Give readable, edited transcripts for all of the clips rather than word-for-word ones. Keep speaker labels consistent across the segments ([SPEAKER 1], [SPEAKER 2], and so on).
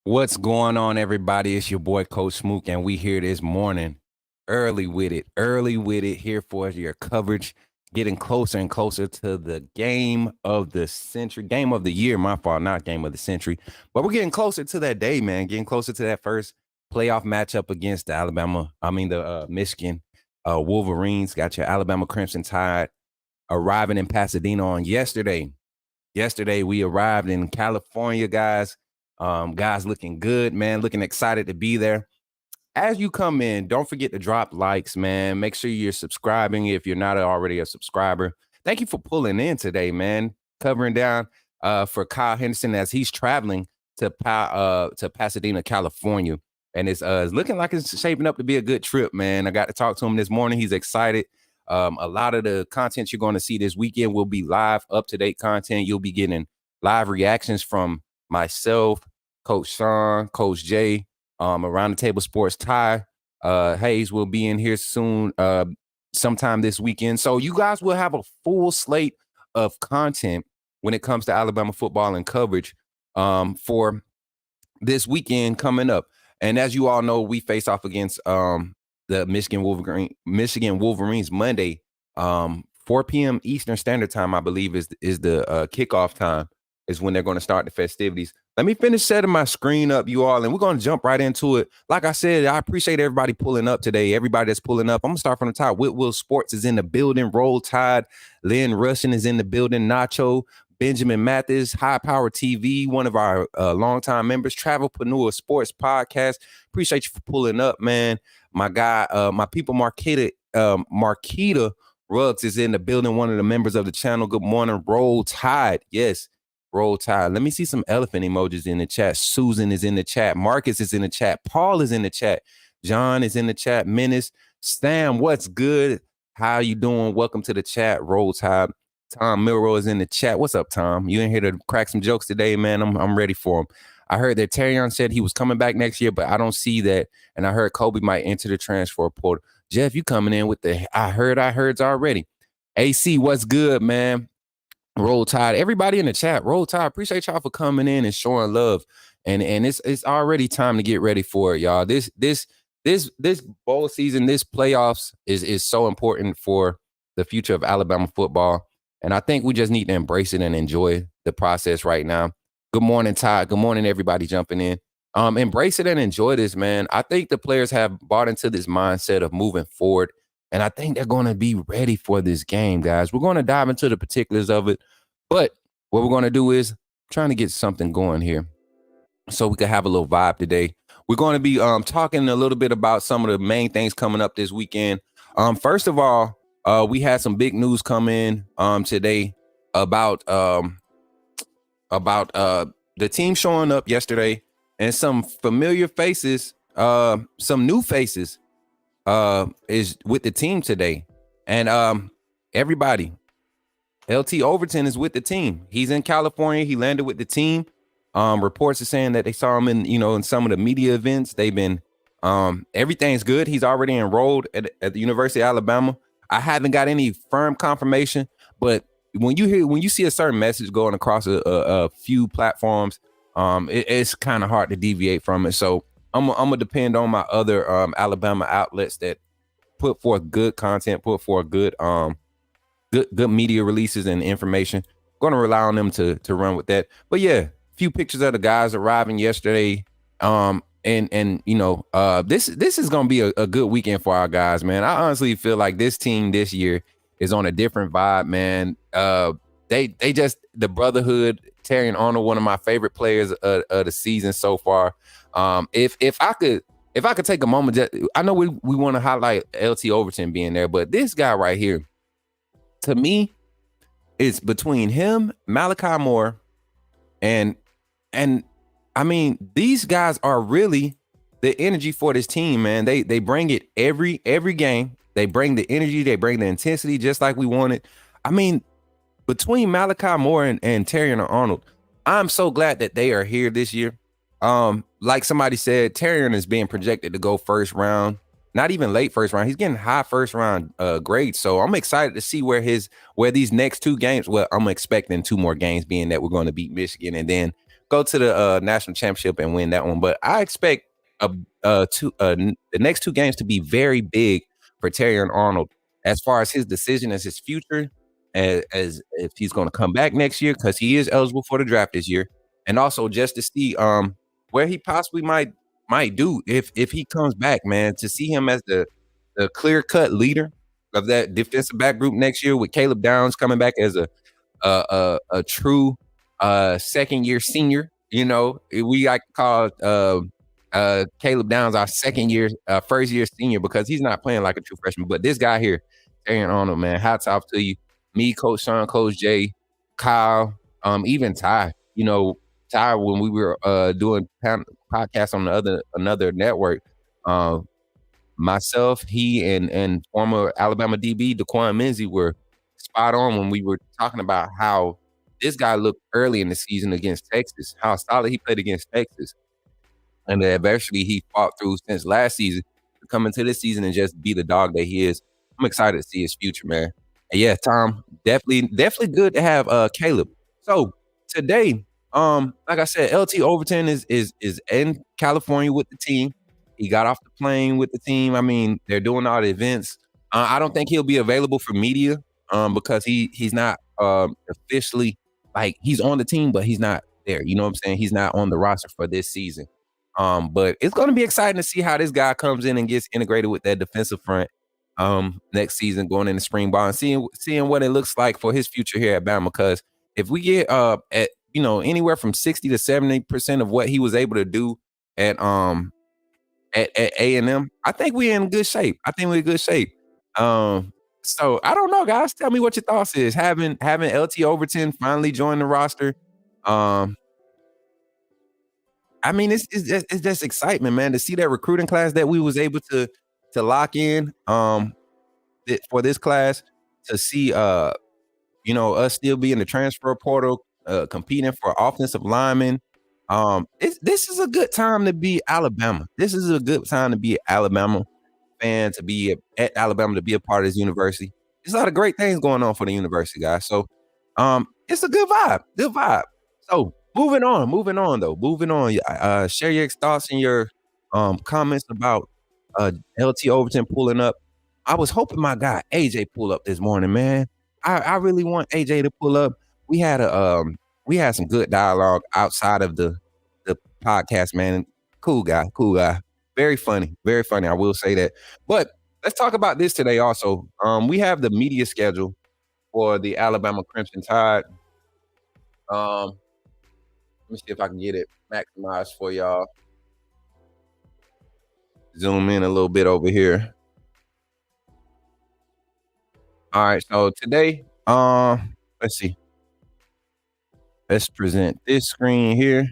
[SPEAKER 1] What's going on, everybody? It's your boy, Coach Smook, and we here this morning early with it, here for your coverage, getting closer and closer to the game of the century, game of the year, my fault, not game of the century, but we're getting closer to that day, man, getting closer to that first playoff matchup against the Michigan Wolverines. Got your Alabama Crimson Tide arriving in Pasadena on yesterday. Yesterday, we arrived in California, guys. Guys looking good, man, looking excited to be there. As you come in, don't forget to drop likes, man. Make sure you're subscribing if you're not already a subscriber. Thank you for pulling in today, man. Covering down for Kyle Henderson as he's traveling to Pasadena, California. And it's looking like it's shaping up to be a good trip, man. I got to talk to him this morning. He's excited. A lot of the content you're going to see this weekend will be live, up-to-date content. You'll be getting live reactions from myself, Coach Sean, Coach Jay, Around the Table Sports Ty. Hayes will be in here soon, sometime this weekend. So you guys will have a full slate of content when it comes to Alabama football and coverage for this weekend coming up. And as you all know, we face off against the Michigan Wolverines Monday, 4 p.m. Eastern Standard Time, I believe, is the kickoff time, is when they're going to start the festivities. Let me finish setting my screen up, you all, and we're going to jump right into it. Like I said, I appreciate everybody pulling up today. Everybody that's pulling up. I'm going to start from the top. Whitwill Sports is in the building. Roll Tide. Lynn Russian is in the building. Nacho. Benjamin Mathis, High Power TV, one of our longtime members, Travelpreneur Sports Podcast. Appreciate you for pulling up, man. My guy, my people, Marquita Ruggs is in the building, one of the members of the channel. Good morning. Roll Tide. Yes, Roll Tide. Let me see some elephant emojis in the chat. Susan is in the chat. Marcus is in the chat. Paul is in the chat. John is in the chat. Menace. Stam, what's good? How you doing? Welcome to the chat. Roll Tide. Tom Milroy is in the chat. What's up, Tom? You in here to crack some jokes today, man? I'm ready for him. I heard that Terrion said he was coming back next year, but I don't see that. And I heard Kobe might enter the transfer portal. Jeff, you coming in with the I heard's already. AC, what's good, man? Roll Tide. Everybody in the chat, Roll Tide. Appreciate y'all for coming in and showing love. And it's already time to get ready for it, y'all. This bowl season, this playoffs is so important for the future of Alabama football. And I think we just need to embrace it and enjoy the process right now. Good morning, Todd. Good morning, everybody jumping in. Embrace it and enjoy this, man. I think the players have bought into this mindset of moving forward. And I think they're going to be ready for this game, guys. We're going to dive into the particulars of it. But what we're going to do is trying to get something going here so we can have a little vibe today. We're going to be talking a little bit about some of the main things coming up this weekend. First of all, we had some big news come in today about the team showing up yesterday, and some familiar faces, some new faces is with the team today. And everybody, LT Overton is with the team. He's in California. He landed with the team. Reports are saying that they saw him in some of the media events. They've been everything's good. He's already enrolled at the University of Alabama. I haven't got any firm confirmation, but when you see a certain message going across a few platforms, it's kind of hard to deviate from it. So I'm gonna depend on my other Alabama outlets that put forth good content, put forth good media releases and information. Going to rely on them to run with that. But yeah, a few pictures of the guys arriving yesterday. This is gonna be a good weekend for our guys, man. I honestly feel like this team this year is on a different vibe, man. They just, the brotherhood. Terrion Arnold, one of my favorite players of the season so far. If I could take a moment, I know we want to highlight LT Overton being there, but this guy right here, to me, it's between him, Malachi Moore, and I mean, these guys are really the energy for this team, man. They bring it every game. They bring the energy, they bring the intensity, just like we wanted. I mean, between Malachi Moore and Terrion Arnold, I'm so glad that they are here this year. Like somebody said, Terrion is being projected to go first round, not even late first round. He's getting high first round grades. So I'm excited to see where these next two games. Well, I'm expecting two more games, being that we're going to beat Michigan and then go to the national championship and win that one. But I expect the next two games to be very big for Terry and Arnold as far as his decision as his future, as if he's going to come back next year because he is eligible for the draft this year, and also just to see where he possibly might do if he comes back, man. To see him as the clear cut leader of that defensive back group next year with Caleb Downs coming back as a true second year senior. You know, we like to call Caleb Downs our second year, first year senior because he's not playing like a true freshman. But this guy here, Aaron Arnold, man, hats off to you. Me, Coach Sean, Coach Jay, Kyle, even Ty. You know, Ty, when we were doing podcasts on another network, myself, he, and former Alabama DB Daquan Menzie were spot on when we were talking about how this guy looked early in the season against Texas, how solid he played against Texas, and the adversity he fought through since last season to come into this season and just be the dog that he is. I'm excited to see his future, man. And yeah, Tom, definitely good to have Caleb. So today, like I said, LT Overton is in California with the team. He got off the plane with the team. I mean, they're doing all the events. I don't think he'll be available for media because he's not officially, like, he's on the team, but he's not there. You know what I'm saying? He's not on the roster for this season. But it's going to be exciting to see how this guy comes in and gets integrated with that defensive front next season, going into spring ball and seeing what it looks like for his future here at Bama. Because if we get at anywhere from 60 to 70% of what he was able to do at A&M, I think we're in good shape. So I don't know, guys. Tell me what your thoughts is having LT Overton finally join the roster. I mean, it's just excitement, man, to see that recruiting class that we was able to lock in for this class, to see us still be in the transfer portal, competing for offensive linemen. This is a good time to be Alabama. This is a good time to be an Alabama fan, to be at Alabama, to be a part of this university. There's a lot of great things going on for the university, guys. So it's a good vibe. So moving on though. Share your thoughts and your comments about LT Overton pulling up. I was hoping my guy AJ pull up this morning, man. I really want AJ to pull up. We had some good dialogue outside of the podcast, man. Cool guy. Very funny. I will say that. But let's talk about this today also. We have the media schedule for the Alabama Crimson Tide. Let me see if I can get it maximized for y'all. Zoom in a little bit over here. All right, so today, let's see. Let's present this screen here.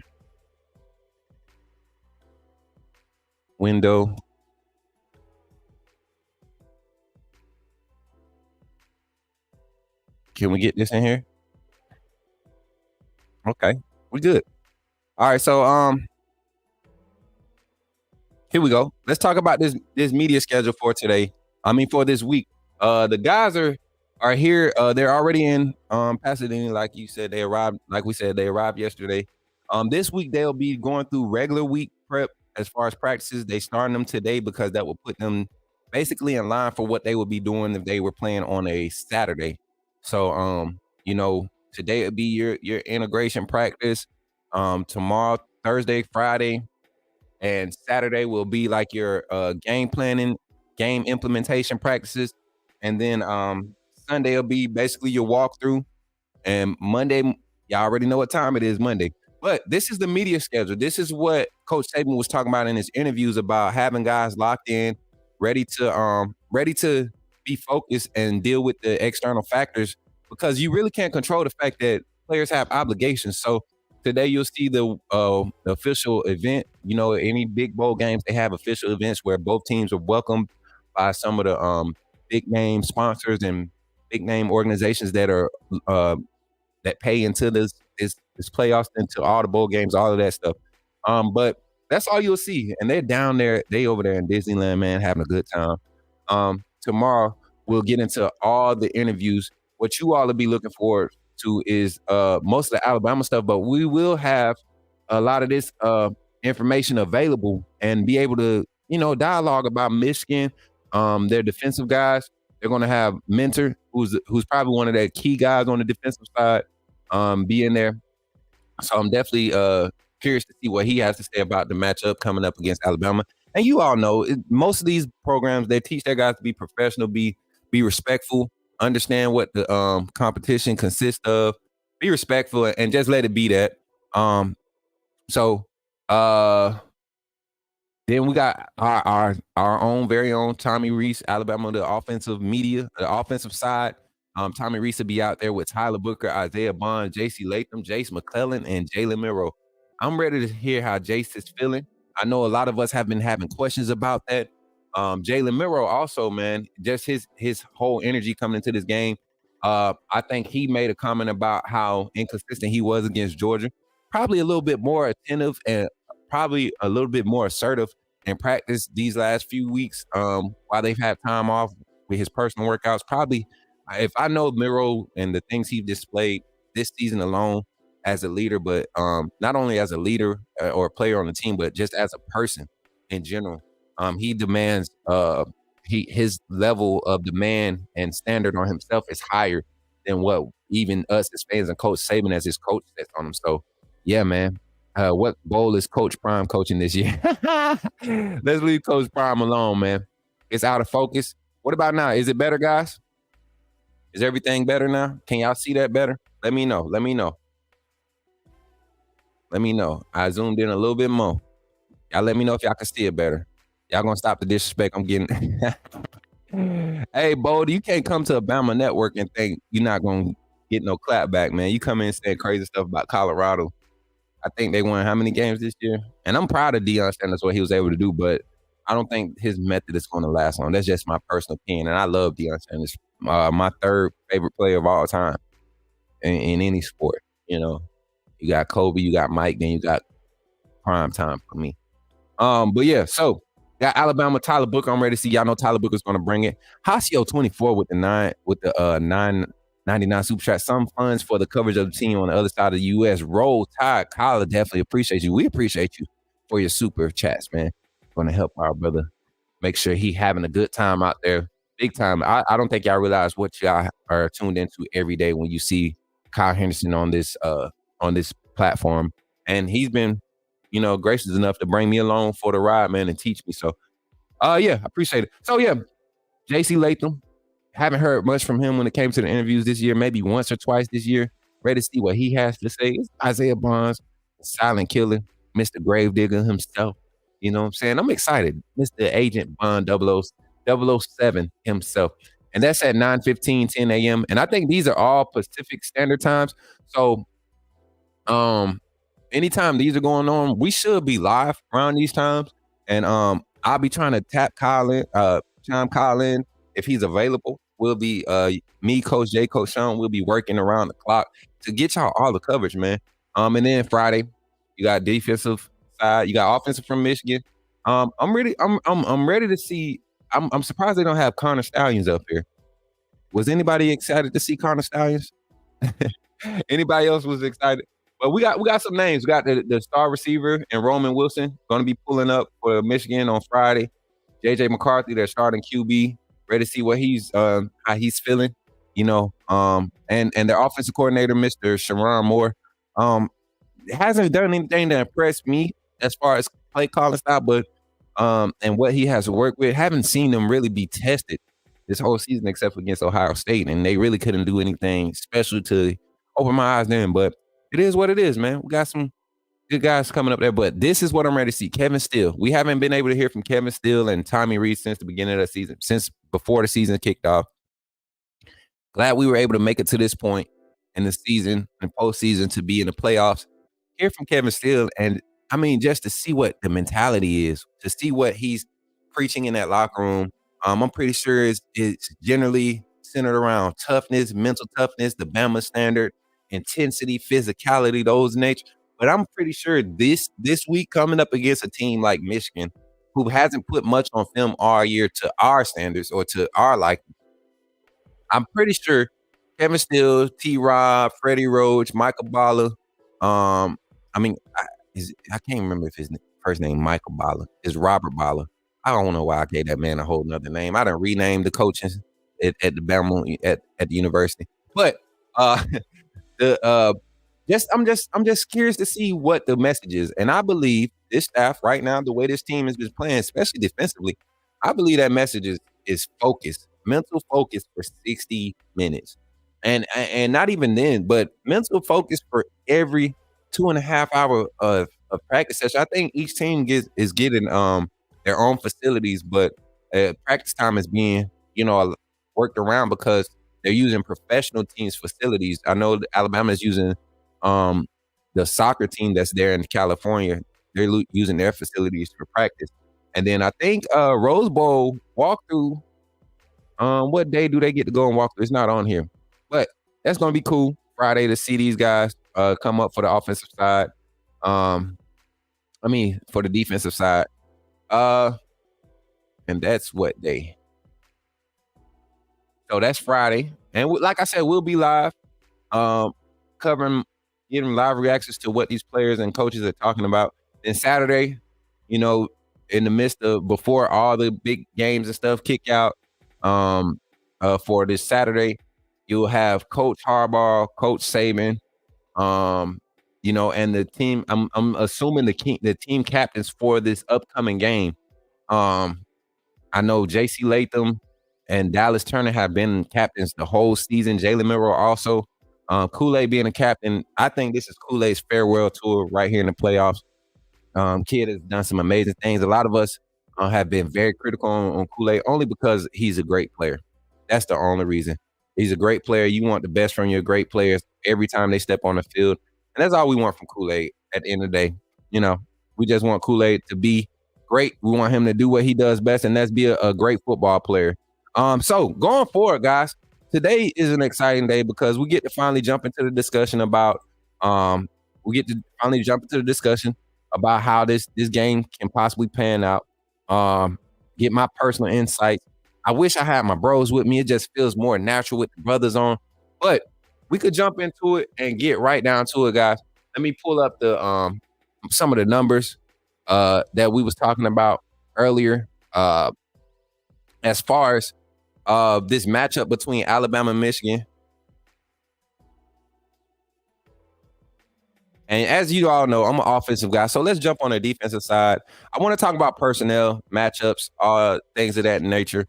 [SPEAKER 1] Window. Can we get this in here? Okay, we good. All right, so here we go. Let's talk about this media schedule for today. I mean, for this week. The guys are here. They're already in Pasadena, like you said. They arrived, like we said, they arrived yesterday. This week they'll be going through regular week prep as far as practices. They starting them today because that will put them basically in line for what they would be doing if they were playing on a Saturday. So today would be your integration practice. Tomorrow, Thursday, Friday, and Saturday will be like your game planning, game implementation practices. And then Sunday will be basically your walkthrough. And Monday, y'all already know what time it is Monday. But this is the media schedule. This is what Coach Saban was talking about in his interviews about having guys locked in, ready to be focused and deal with the external factors, because you really can't control the fact that players have obligations. So today you'll see the official event. Any big bowl games, they have official events where both teams are welcomed by some of the big name sponsors and big name organizations that are that pay into this playoffs, into all the bowl games, all of that stuff. But that's all you'll see. And they're down there, they over there in Disneyland, man, having a good time. Tomorrow we'll get into all the interviews. What you all will be looking forward to is most of the Alabama stuff, but we will have a lot of this information available and be able to, dialogue about Michigan, their defensive guys. They're going to have Mentor, who's probably one of their key guys on the defensive side, be in there. So I'm definitely curious to see what he has to say about the matchup coming up against Alabama. And you all know most of these programs, they teach their guys to be professional, be respectful, understand what the competition consists of, be respectful, and just let it be that. Um, so uh then we got our own very own Tommy Reese, Alabama, the offensive media, the offensive side. Tommy Reese will be out there with Tyler Booker, Isaiah Bond, J.C. Latham, Jace McClellan, and Jalen Miro. I'm ready to hear how Jace is feeling. I know a lot of us have been having questions about that. Jalen Miro also, man, just his whole energy coming into this game. I think he made a comment about how inconsistent he was against Georgia. Probably a little bit more attentive and probably a little bit more assertive in practice these last few weeks while they've had time off with his personal workouts. Probably, if I know Miro and the things he displayed this season alone as a leader, but not only as a leader or a player on the team, but just as a person in general, he demands his level of demand and standard on himself is higher than what even us as fans and Coach Saban as his coach sets on him. So, yeah, man, what bowl is Coach Prime coaching this year? Let's leave Coach Prime alone, man. It's out of focus. What about now? Is it better, guys? Is everything better now? Can y'all see that better? Let me know. Let me know. Let me know. I zoomed in a little bit more. Y'all let me know if y'all can see it better. Y'all gonna stop the disrespect I'm getting. Hey, Bold, you can't come to Obama Network and think you're not gonna get no clap back, man. You come in saying crazy stuff about Colorado. I think they won how many games this year? And I'm proud of Deion Sanders what he was able to do, but I don't think his method is going to last long. That's just my personal opinion, and I love Deion Sanders, my third favorite player of all time in any sport. You got Kobe, you got Mike, then you got prime time for me. But yeah, so got Alabama, Tyler Booker. I'm ready to see. Y'all know Tyler Booker's gonna bring it. Hasio 24 with the 999 super chat. Some funds for the coverage of the team on the other side of the US. Roll Tide. Kyler definitely appreciate you. We appreciate you for your super chats, man. Gonna help our brother make sure he having a good time out there. Big time. I don't think y'all realize what y'all are tuned into every day when you see Kyle Henderson on this platform. And he's been, gracious enough to bring me along for the ride, man, and teach me. So, yeah, I appreciate it. So, yeah, J.C. Latham, haven't heard much from him when it came to the interviews this year, maybe once or twice this year. Ready to see what he has to say. It's Isaiah Bonds, silent killer, Mr. Gravedigger himself. You know what I'm saying? I'm excited. Mr. Agent Bond 007 himself. And that's at 9:15, 10 a.m. And I think these are all Pacific Standard Times. So, anytime these are going on, we should be live around these times. And I'll be trying to tap Colin, Sean Colin, if he's available. We'll be me, Coach J, Coach Sean, we'll be working around the clock to get y'all all the coverage, man. And then Friday, you got defensive side, you got offensive from Michigan. I'm ready to see. I'm surprised they don't have Connor Stallions up here. Was anybody excited to see Connor Stallions? Anybody else was excited? But we got some names. We got the star receiver and Roman Wilson going to be pulling up for Michigan on Friday. JJ McCarthy, their starting QB, ready to see what how he's feeling. And their offensive coordinator, Mr. Sharon Moore, hasn't done anything to impress me as far as play calling style, but and what he has to work with. Haven't seen them really be tested this whole season except for against Ohio State, and they really couldn't do anything special to open my eyes then. But it is what it is, man. We got some good guys coming up there, but this is what I'm ready to see. Kevin Steele. We haven't been able to hear from Kevin Steele and Tommy Reese since the beginning of the season, since before the season kicked off. Glad we were able to make it to this point in the season and postseason to be in the playoffs. Hear from Kevin Steele, and I mean, just to see what the mentality is, to see what he's preaching in that locker room. I'm pretty sure it's generally centered around toughness, mental toughness, the Bama standard, intensity, physicality, those nature. But I'm pretty sure this week coming up against a team like Michigan, who hasn't put much on film all year to our standards or to our liking, I'm pretty sure Kevin Steele, T. Rob, Freddie Roach, Michael Balla, I mean, I can't remember if his first name Michael Balla. It's Robert Balla. I don't know why I gave that man a whole nother name. I done renamed the coaches at the Bama at the university. But the I'm just curious to see what the message is. And I believe this staff right now, the way this team has been playing, especially defensively, I believe that message is focus, mental focus for 60 minutes. And not even then, but mental focus for every 2.5 hour of practice session. I think each team is getting their own facilities, but practice time is being, worked around because they're using professional teams' facilities. I know that Alabama is using um, the soccer team that's there in California. They're using their facilities for practice. And then I think Rose Bowl walkthrough. What day do they get to go and walk through? It's not on here, but that's gonna be cool. Friday to see these guys come up for the offensive side. Um, I mean for the defensive side. Uh, and that's what day. So that's Friday, and like I said, we'll be live, um, covering, giving live reactions to what these players and coaches are talking about. Then Saturday, you know, in the midst of before all the big games and stuff kick out, um, for this Saturday, you'll have Coach Harbaugh, Coach Saban, um, and the team. I'm assuming the team captains for this upcoming game. Um, I know J.C. Latham and Dallas Turner have been captains the whole season. Jalen Milroe also. Kool-Aid being a captain, I think this is Kool-Aid's farewell tour right here in the playoffs. Kid has done some amazing things. A lot of us have been very critical on Kool-Aid only because he's a great player. That's the only reason. He's a great player. You want the best from your great players every time they step on the field. And that's all we want from Kool-Aid at the end of the day. You know, we just want Kool-Aid to be great. We want him to do what he does best, and that's be a great football player. So going forward, guys, today is an exciting day because we get to finally jump into the discussion about how this game can possibly pan out. Get my personal insights. I wish I had my bros with me. It just feels more natural with the brothers on. But we could jump into it and get right down to it, guys. Let me pull up the some of the numbers that we was talking about earlier. As far as this matchup between Alabama and Michigan. And as you all know, I'm an offensive guy. So let's jump on the defensive side. I want to talk about personnel, matchups, things of that nature.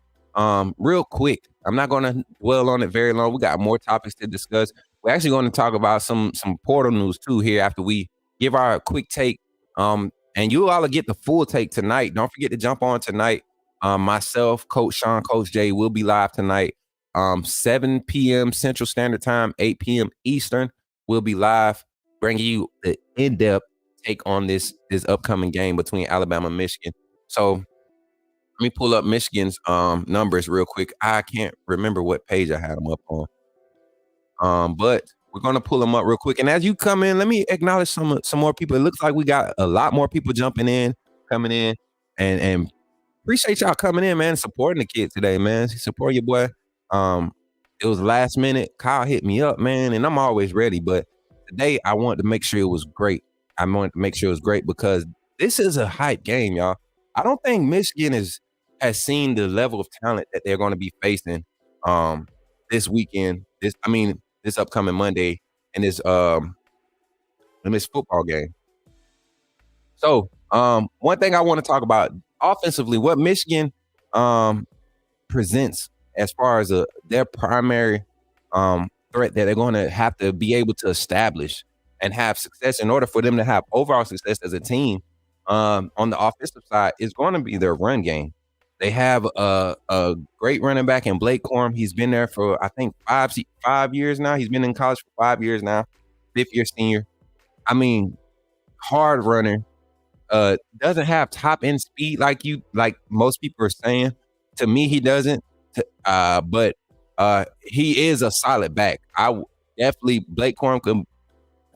[SPEAKER 1] Real quick. I'm not going to dwell on it very long. We got more topics to discuss. We're actually going to talk about some portal news too here after we give our quick take. And you all will get the full take tonight. Don't forget to jump on tonight. Myself, Coach Sean, Coach Jay will be live tonight. 7 p.m. Central Standard Time, 8 p.m. Eastern. We'll be live, bringing you the in-depth take on this upcoming game between Alabama and Michigan. So let me pull up Michigan's numbers real quick. I can't remember what page I had them up on. But we're gonna pull them up real quick. And as you come in, let me acknowledge some more people. It looks like we got a lot more people coming in, and appreciate y'all coming in, man, supporting the kid today, man. Support your boy. It was last minute. Kyle hit me up, man, and I'm always ready. But today I wanted to make sure it was great. I wanted to make sure it was great because this is a hype game, y'all. I don't think Michigan has seen the level of talent that they're going to be facing this weekend. This upcoming Monday in this football game. So one thing I want to talk about offensively, what Michigan presents as far as their primary threat that they're going to have to be able to establish and have success in order for them to have overall success as a team on the offensive side is going to be their run game. They have a great running back in Blake Corum. He's been there for, I think, 5 years now. He's been in college for 5 years now, fifth-year senior. I mean, hard runner. Doesn't have top end speed like most people are saying. To me, he doesn't. But he is a solid back. Definitely Blake Corum could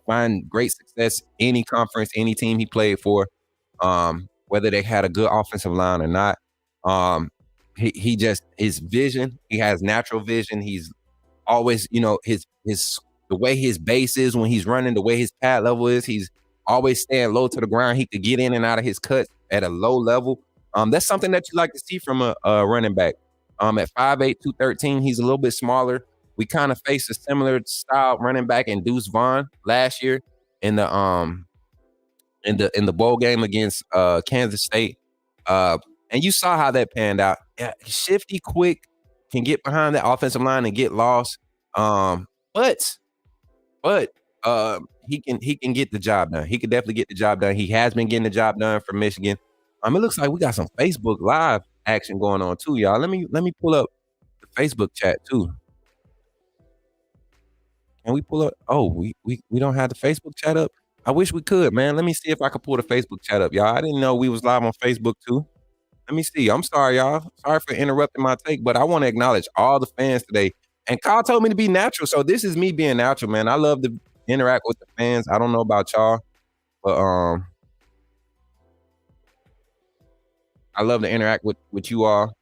[SPEAKER 1] find great success any conference, any team he played for, whether they had a good offensive line or not. He just his vision. He has natural vision. He's always, his the way his base is when he's running, the way his pad level is. He's always staying low to the ground. He could get in and out of his cuts at a low level. That's something that you like to see from a running back. At 5'8", 213, he's a little bit smaller. We kind of faced a similar style running back in Deuce Vaughn last year in the bowl game against Kansas State. And you saw how that panned out. Yeah, shifty, quick, can get behind that offensive line and get lost. But he can get the job done. He can definitely get the job done. He has been getting the job done for Michigan. It looks like we got some Facebook Live action going on too, y'all. Let me pull up the Facebook chat too. Can we pull up? Oh, we don't have the Facebook chat up. I wish we could, man. Let me see if I could pull the Facebook chat up, y'all. I didn't know we was live on Facebook too. Let me see. I'm sorry, y'all. Sorry for interrupting my take, but I want to acknowledge all the fans today. And Kyle told me to be natural, so this is me being natural, man. I love to interact with the fans. I don't know about y'all, but I love to interact with you all.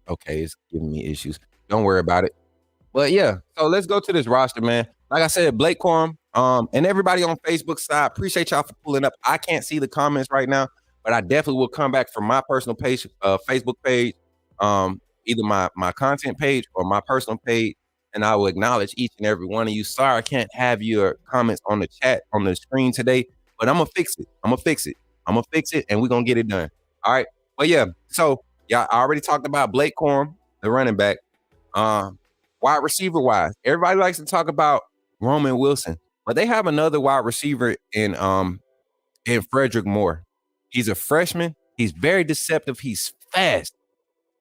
[SPEAKER 1] Okay, it's giving me issues. Don't worry about it. But yeah, so let's go to this roster, man. Like I said, Blake Corum, and everybody on Facebook side, appreciate y'all for pulling up. I can't see the comments right now, but I definitely will come back from my personal page, Facebook page, either my content page or my personal page, and I will acknowledge each and every one of you. Sorry, I can't have your comments on the chat on the screen today, but I'm gonna fix it. I'm gonna fix it. I'm gonna fix it, and we're gonna get it done. All right. But yeah, so yeah, I already talked about Blake Corum, the running back. Wide receiver wise, everybody likes to talk about Roman Wilson, but they have another wide receiver in Frederick Moore. He's a freshman. He's very deceptive. He's fast.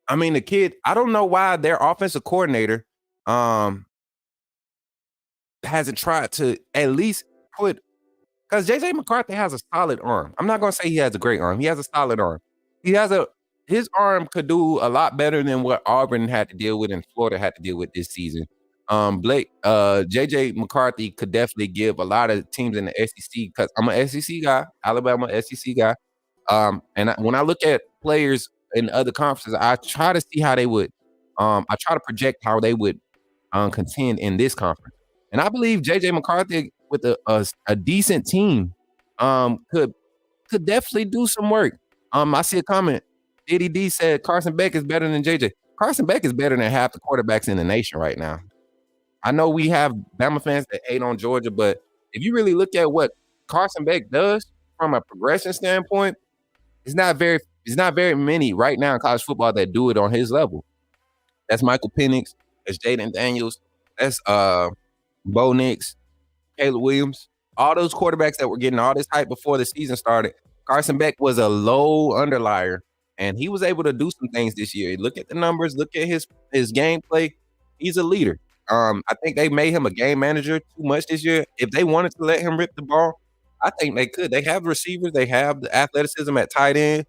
[SPEAKER 1] The kid, I don't know why their offensive coordinator hasn't tried to at least put, because JJ McCarthy has a solid arm. I'm not gonna say he has a great arm. He has a solid arm. He has his arm could do a lot better than what Auburn had to deal with and Florida had to deal with this season. JJ McCarthy could definitely give a lot of teams in the SEC, because I'm an SEC guy, Alabama SEC guy. When I look at players in other conferences, I try to see how they would. I try to project how they would contend in this conference, and I believe JJ McCarthy with a decent team could definitely do some work. I see a comment. Diddy D said Carson Beck is better than JJ. Carson Beck is better than half the quarterbacks in the nation right now. I know we have Bama fans that hate on Georgia, but if you really look at what Carson Beck does from a progression standpoint, it's not very many right now in college football that do it on his level. That's Michael Penix, that's Jaden Daniels, that's Bo Nix, Caleb Williams, all those quarterbacks that were getting all this hype before the season started. Carson Beck was a low underlier, and he was able to do some things this year. Look at the numbers, look at his gameplay. He's a leader. I think they made him a game manager too much this year. If they wanted to let him rip the ball, I think they could. They have receivers, they have the athleticism at tight end.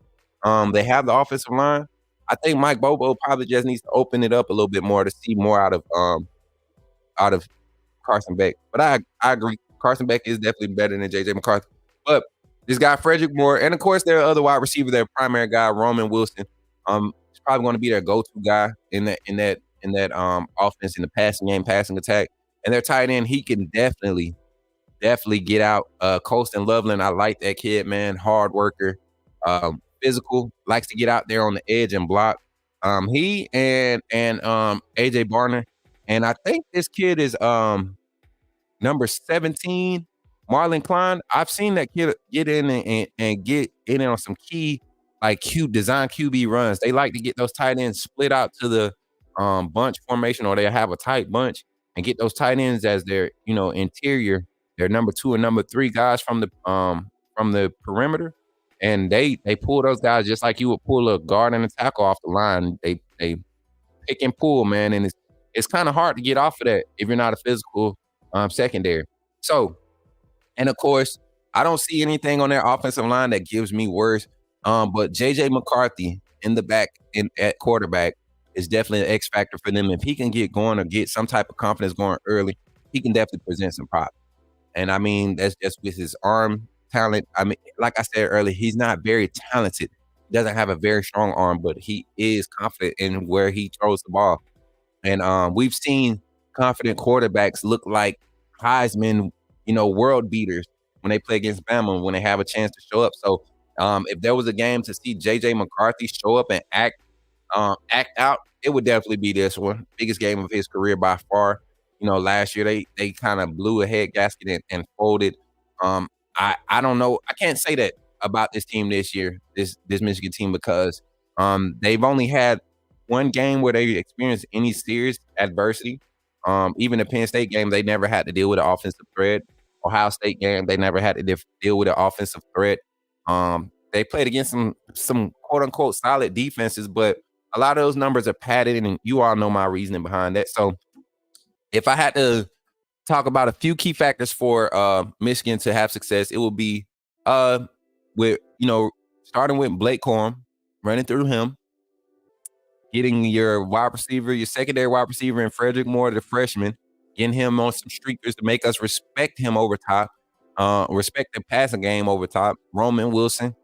[SPEAKER 1] They have the offensive line. I think Mike Bobo probably just needs to open it up a little bit more to see more out of Carson Beck. But I agree. Carson Beck is definitely better than JJ McCarthy. But this guy, Frederick Moore, and of course, there are other wide receivers, their primary guy, Roman Wilson. He's probably going to be their go-to guy in that offense, in the passing game, passing attack. And their tight end, he can definitely get out. Colston Loveland, I like that kid, man. Hard worker, physical, likes to get out there on the edge and block. He and AJ Barner, and I think this kid is number 17, Marlon Klein. I've seen that kid get in and get in on some key, like design QB runs. They like to get those tight ends split out to the bunch formation, or they have a tight bunch and get those tight ends as their interior, their number 2 and number 3 guys from the perimeter, and they pull those guys just like you would pull a guard and a tackle off the line. They pick and pull, man, and it's kind of hard to get off of that if you're not a physical secondary. So, and of course, I don't see anything on their offensive line that gives me worse. But JJ McCarthy in the back at quarterback is definitely an X factor for them. If he can get going or get some type of confidence going early, he can definitely present some problems. And that's just with his arm talent. Like I said earlier, he's not very talented. He doesn't have a very strong arm, but he is confident in where he throws the ball. And we've seen confident quarterbacks look like Heisman, world beaters when they play against Bama when they have a chance to show up. So if there was a game to see JJ McCarthy show up and act out, it would definitely be this one. Biggest game of his career by far. Last year they kind of blew a head gasket and folded. I don't know. I can't say that about this team this year, this Michigan team, because they've only had one game where they experienced any serious adversity. Even the Penn State game, they never had to deal with an offensive threat. Ohio State game, they never had to deal with an offensive threat. They played against some quote unquote solid defenses, but a lot of those numbers are padded, and you all know my reasoning behind that. So if I had to talk about a few key factors for Michigan to have success, it would be with starting with Blake Corum, running through him, getting your wide receiver, your secondary wide receiver, and Frederick Moore, the freshman, getting him on some streakers to make us respect him over top, respect the passing game over top. Roman Wilson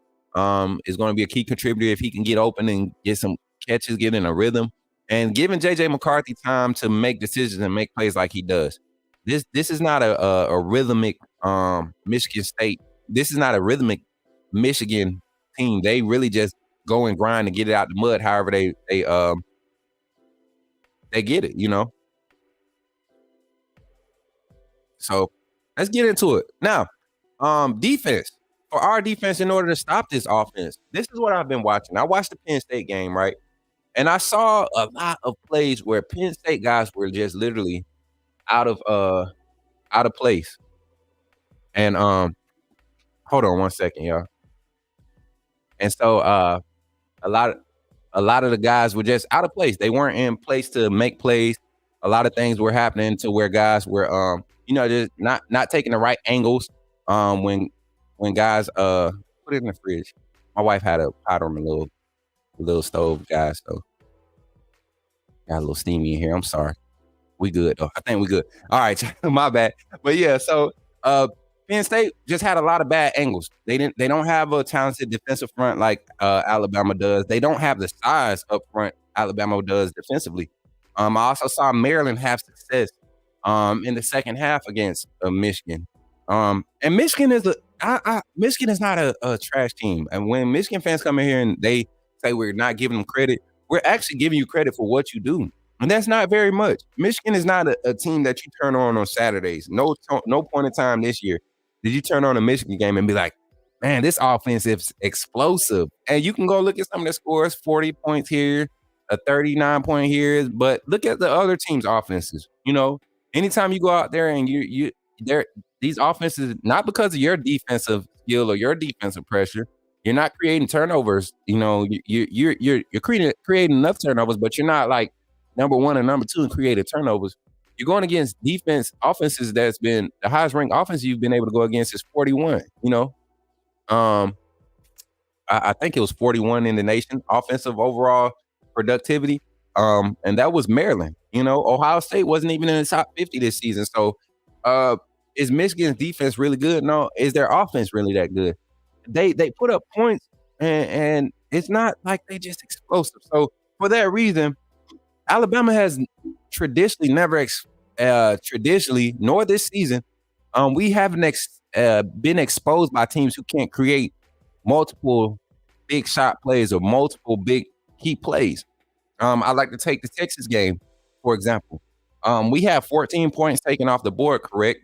[SPEAKER 1] is going to be a key contributor if he can get open and get some catches, get in a rhythm, and giving JJ McCarthy time to make decisions and make plays like he does. This is not a rhythmic Michigan State. This is not a rhythmic Michigan team. They really just go and grind and get it out the mud. However, they get it. So let's get into it now. Defense, for our defense, in order to stop this offense, this is what I've been watching. I watched the Penn State game, right, and I saw a lot of plays where Penn State guys were just literally out of place. And hold on one second, y'all. And so a lot of the guys were just out of place. They weren't in place to make plays. A lot of things were happening to where guys were just not taking the right angles when guys put it in the fridge. My wife had a pot on the little stove, guys, so got a little steamy in here. I'm sorry. We good though. I think we good. All right, my bad. But yeah, so Penn State just had a lot of bad angles. They don't have a talented defensive front like Alabama does. They don't have the size up front Alabama does defensively. I also saw Maryland have success in the second half against Michigan. And Michigan is Michigan is not a trash team. And when Michigan fans come in here and they say we're not giving them credit, we're actually giving you credit for what you do. And that's not very much. Michigan is not a team that you turn on Saturdays. No point in time this year did you turn on a Michigan game and be like, man, this offense is explosive. And you can go look at some of the scores, 40 points here, a 39-point here. But look at the other team's offenses. Anytime you go out there and these offenses, not because of your defensive skill or your defensive pressure, you're not creating turnovers. You're creating enough turnovers, but you're not like number one and number two in creative turnovers. You're going against offenses that's been the highest ranked offense you've been able to go against is 41. I think it was 41 in the nation offensive overall productivity. And that was Maryland. Ohio State wasn't even in the top 50 this season. So is Michigan's defense really good? No. Is their offense really that good? They put up points and it's not like they just explosive. So for that reason, Alabama has traditionally nor this season, we haven't been exposed by teams who can't create multiple big shot plays or multiple big key plays. I like to take the Texas game, for example. We have 14 points taken off the board, correct?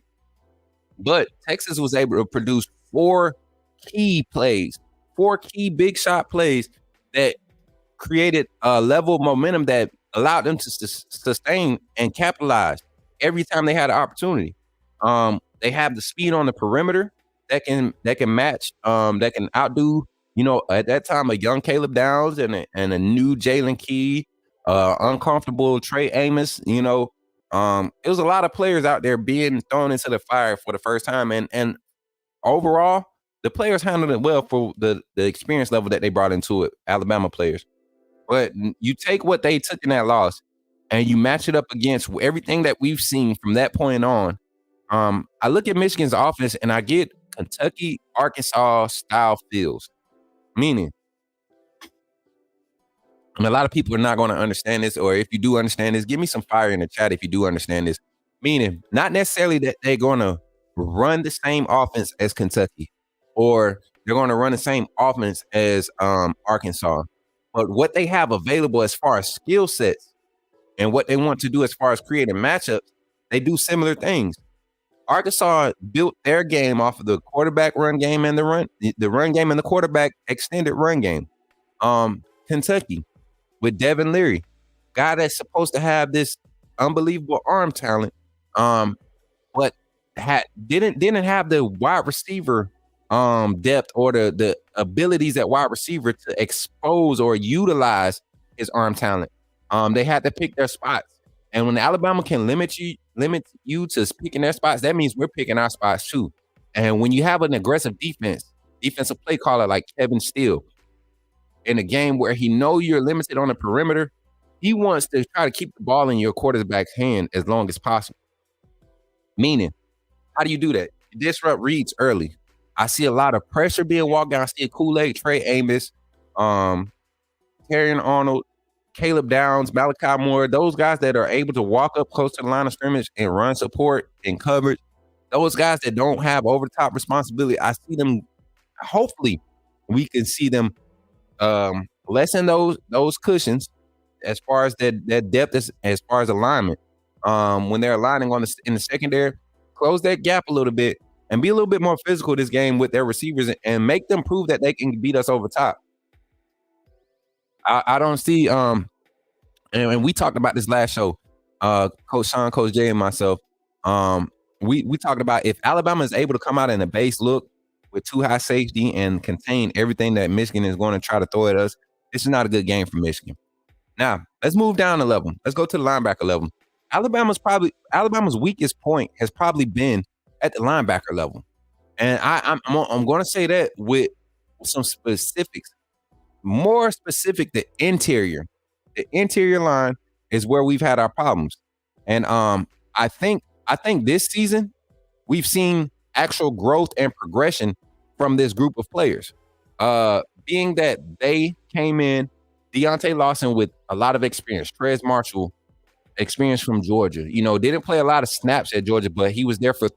[SPEAKER 1] But Texas was able to produce 4 key big shot plays that created a level of momentum that allowed them to sustain and capitalize every time they had an opportunity. They have the speed on the perimeter that can match, that can outdo, at that time, a young Caleb Downs and a new Jalen Key, uncomfortable Trey Amos. It was a lot of players out there being thrown into the fire for the first time, and overall, the players handled it well for the experience level that they brought into it. Alabama players. But you take what they took in that loss and you match it up against everything that we've seen from that point on. I look at Michigan's offense and I get Kentucky, Arkansas style feels. Meaning, And a lot of people are not going to understand this, or if you do understand this, give me some fire in the chat if you do understand this. Meaning, not necessarily that they're going to run the same offense as Kentucky, or they're going to run the same offense as Arkansas, but what they have available as far as skill sets and what they want to do as far as creating matchups, they do similar things. Arkansas built their game off of the quarterback run game and the run game and the quarterback extended run game. Kentucky with Devin Leary, guy that's supposed to have this unbelievable arm talent, but didn't have the wide receiver depth or the abilities at wide receiver to expose or utilize his arm talent. They had to pick their spots. And when Alabama can limit you to picking their spots, that means we're picking our spots too. And when you have an aggressive defensive play caller like Kevin Steele, in a game where he know you're limited on the perimeter, he wants to try to keep the ball in your quarterback's hand as long as possible. Meaning, how do you do that? You disrupt reads early. I see a lot of pressure being walked down. I see Kool-Aid, Trey Amos, Terrion Arnold, Caleb Downs, Malachi Moore, those guys that are able to walk up close to the line of scrimmage and run support and coverage, those guys that don't have over-the-top responsibility, I see them, hopefully we can see them lessen those cushions as far as that depth as far as alignment. When they're aligning in the secondary, close that gap a little bit and be a little bit more physical this game with their receivers and make them prove that they can beat us over top. I don't see and we talked about this last show, Coach Sean, Coach Jay, and myself. We talked about if Alabama is able to come out in a base look with too high safety and contain everything that Michigan is going to try to throw at us, this is not a good game for Michigan. Now, let's move down a level. Let's go to the linebacker level. Alabama's weakest point has probably been at the linebacker level. And I'm going to say that with some specifics. More specific, the interior. The interior line is where we've had our problems. And I think this season we've seen actual growth and progression from this group of players. Being that they came in, Deontay Lawson with a lot of experience, Trez Marshall, experience from Georgia. You know, didn't play a lot of snaps at Georgia, but he was there for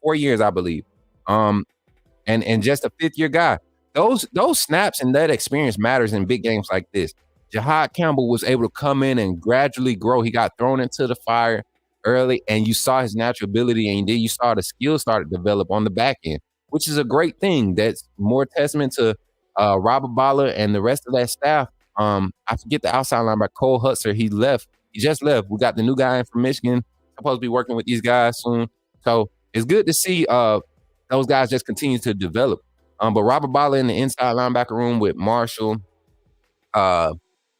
[SPEAKER 1] 4 years, I believe. And just a fifth-year guy. Those snaps and that experience matters in big games like this. Jahad Campbell was able to come in and gradually grow. He got thrown into the fire early, and you saw his natural ability, and then you saw the skills start to develop on the back end, which is a great thing. That's more testament to Robert Balla and the rest of that staff. I forget the outside linebacker, Cole Hutzer. He left. He just left. We got the new guy in from Michigan. Supposed to be working with these guys soon. So it's good to see those guys just continue to develop. But Robert Balla in the inside linebacker room with Marshall,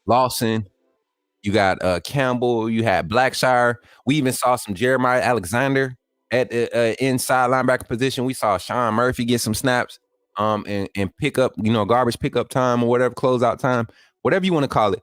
[SPEAKER 1] Lawson, you got Campbell, you had Blackshire. We even saw some Jeremiah Alexander at the inside linebacker position. We saw Sean Murphy get some snaps and pick up, garbage pickup time or whatever, closeout time, whatever you want to call it.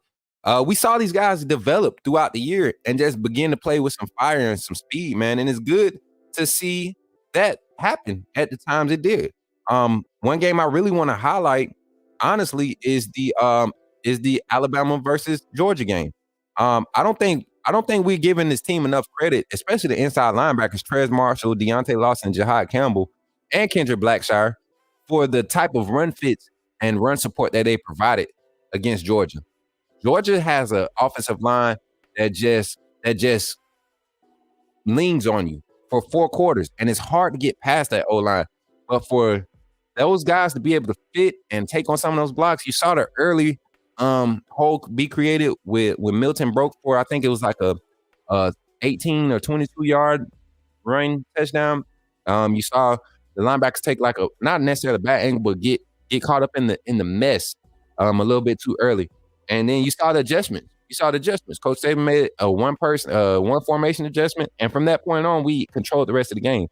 [SPEAKER 1] We saw these guys develop throughout the year and just begin to play with some fire and some speed, man. And it's good to see that happen at the times it did. One game I really want to highlight, honestly, is the Alabama versus Georgia game. I don't think we're giving this team enough credit, especially the inside linebackers, Trez Marshall, Deontay Lawson, Jahad Campbell, and Kendrick Blackshire, for the type of run fits and run support that they provided against Georgia. Georgia has an offensive line that just leans on you for 4 quarters, and it's hard to get past that O-line. But for those guys to be able to fit and take on some of those blocks, you saw the early hole be created with Milton broke for, I think it was like a 18 or 22 yard run touchdown. You saw the linebackers take like a not necessarily a bad angle, but get caught up in the mess a little bit too early. And then you saw the adjustments. Coach Saban made a one formation adjustment, and from that point on, we controlled the rest of the game.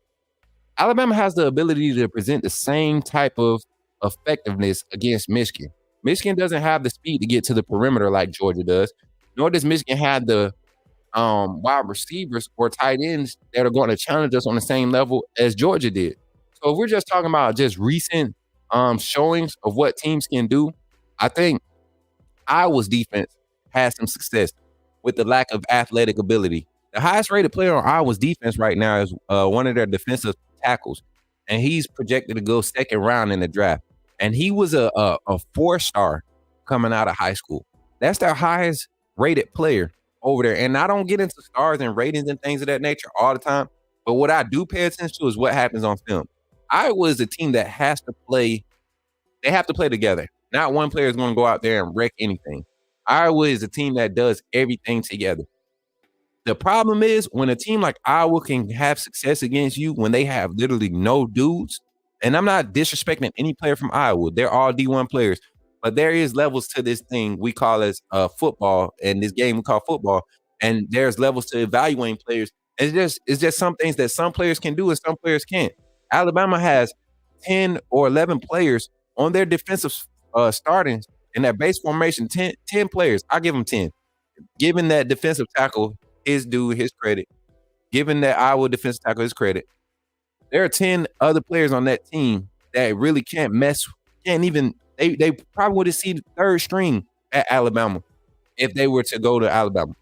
[SPEAKER 1] Alabama has the ability to present the same type of effectiveness against Michigan. Michigan doesn't have the speed to get to the perimeter like Georgia does, nor does Michigan have the wide receivers or tight ends that are going to challenge us on the same level as Georgia did. So if we're just talking about just recent showings of what teams can do, I think Iowa's defense had some success with the lack of athletic ability. The highest rated player on Iowa's defense right now is one of their defensive tackles, and he's projected to go second round in the draft. And he was a 4-star coming out of high school. That's their highest rated player over there. And I don't get into stars and ratings and things of that nature all the time, but what I do pay attention to is what happens on film. Iowa is a team that has to play. They have to play together. Not one player is going to go out there and wreck anything. Iowa is a team that does everything together. The problem is when a team like Iowa can have success against you when they have literally no dudes, and I'm not disrespecting any player from Iowa. They're all D1 players, but there is levels to this thing we call as football, and this game we call football, and there's levels to evaluating players. It's just some things that some players can do and some players can't. Alabama has 10 or 11 players on their defensive starting in that base formation, 10 players. I'll give them 10. Given that defensive tackle his due, his credit. Given that Iowa defensive tackle his credit, there are 10 other players on that team that really can't even, they probably would have seen third string at Alabama if they were to go to Alabama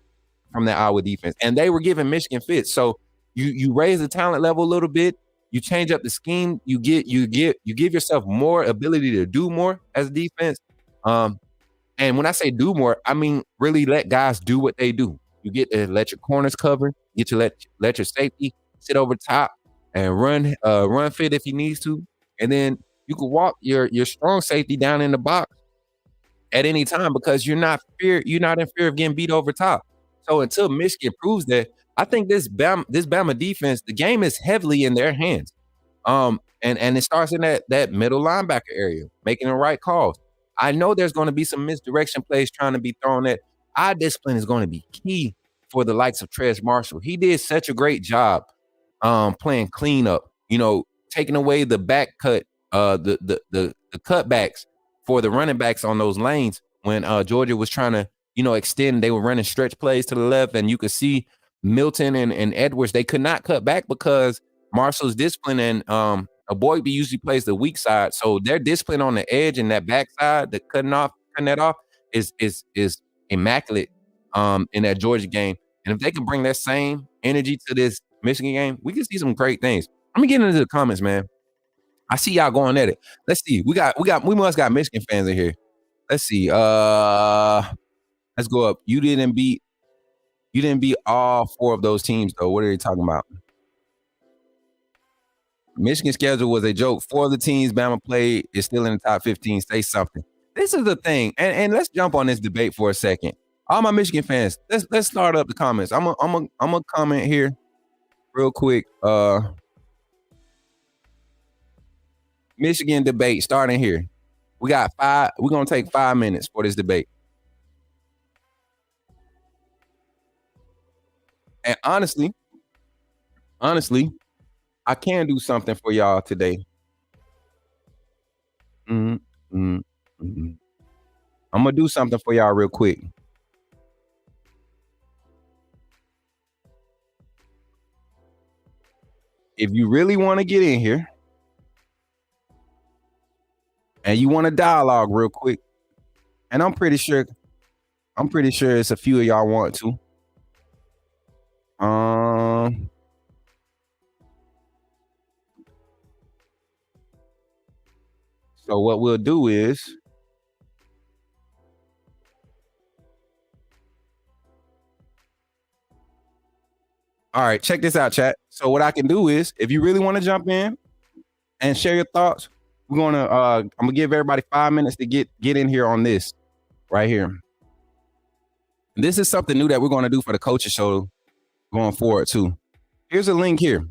[SPEAKER 1] from that Iowa defense. And they were giving Michigan fits. So you raise the talent level a little bit, you change up the scheme, you give yourself more ability to do more as a defense. And when I say do more, I mean really let guys do what they do. You get to let your corners cover, get to let your safety sit over top and run fit if he needs to. And then you can walk your strong safety down in the box at any time because you're not in fear of getting beat over top. So until Michigan proves that, I think this Bama defense, the game is heavily in their hands. And it starts in that middle linebacker area, making the right calls. I know there's going to be some misdirection plays trying to be thrown at. Eye discipline is going to be key for the likes of Trez Marshall. He did such a great job playing cleanup, taking away the back cut, the cutbacks for the running backs on those lanes when Georgia was trying to, extend. They were running stretch plays to the left, and you could see Milton and Edwards, they could not cut back because Marshall's discipline and Boydby usually plays the weak side. So their discipline on the edge and that backside, the cutting that off is immaculate in that Georgia game. And if they can bring that same energy to this Michigan game, we can see some great things. Let me get into the comments, man. I see y'all going at it. Let's see. We must got Michigan fans in here. Let's see. Let's go up. You didn't beat all 4 of those teams, though. What are you talking about? Michigan's schedule was a joke. 4 of the teams Bama played is still in the top 15. Say something. This is the thing, and let's jump on this debate for a second. All my Michigan fans, let's start up the comments. I'm a comment here real quick. Michigan debate starting here. We got 5. We're gonna take 5 minutes for this debate. And honestly, I can do something for y'all today. I'm gonna do something for y'all real quick. If you really want to get in here and you want to dialogue real quick, and I'm pretty sure it's a few of y'all want to. So what we'll do is all right, check this out, chat. So what I can do is if you really want to jump in and share your thoughts, I'm gonna give everybody 5 minutes to get in here on this right here. This is something new that we're going to do for the coaches show going forward too. Here's a link here.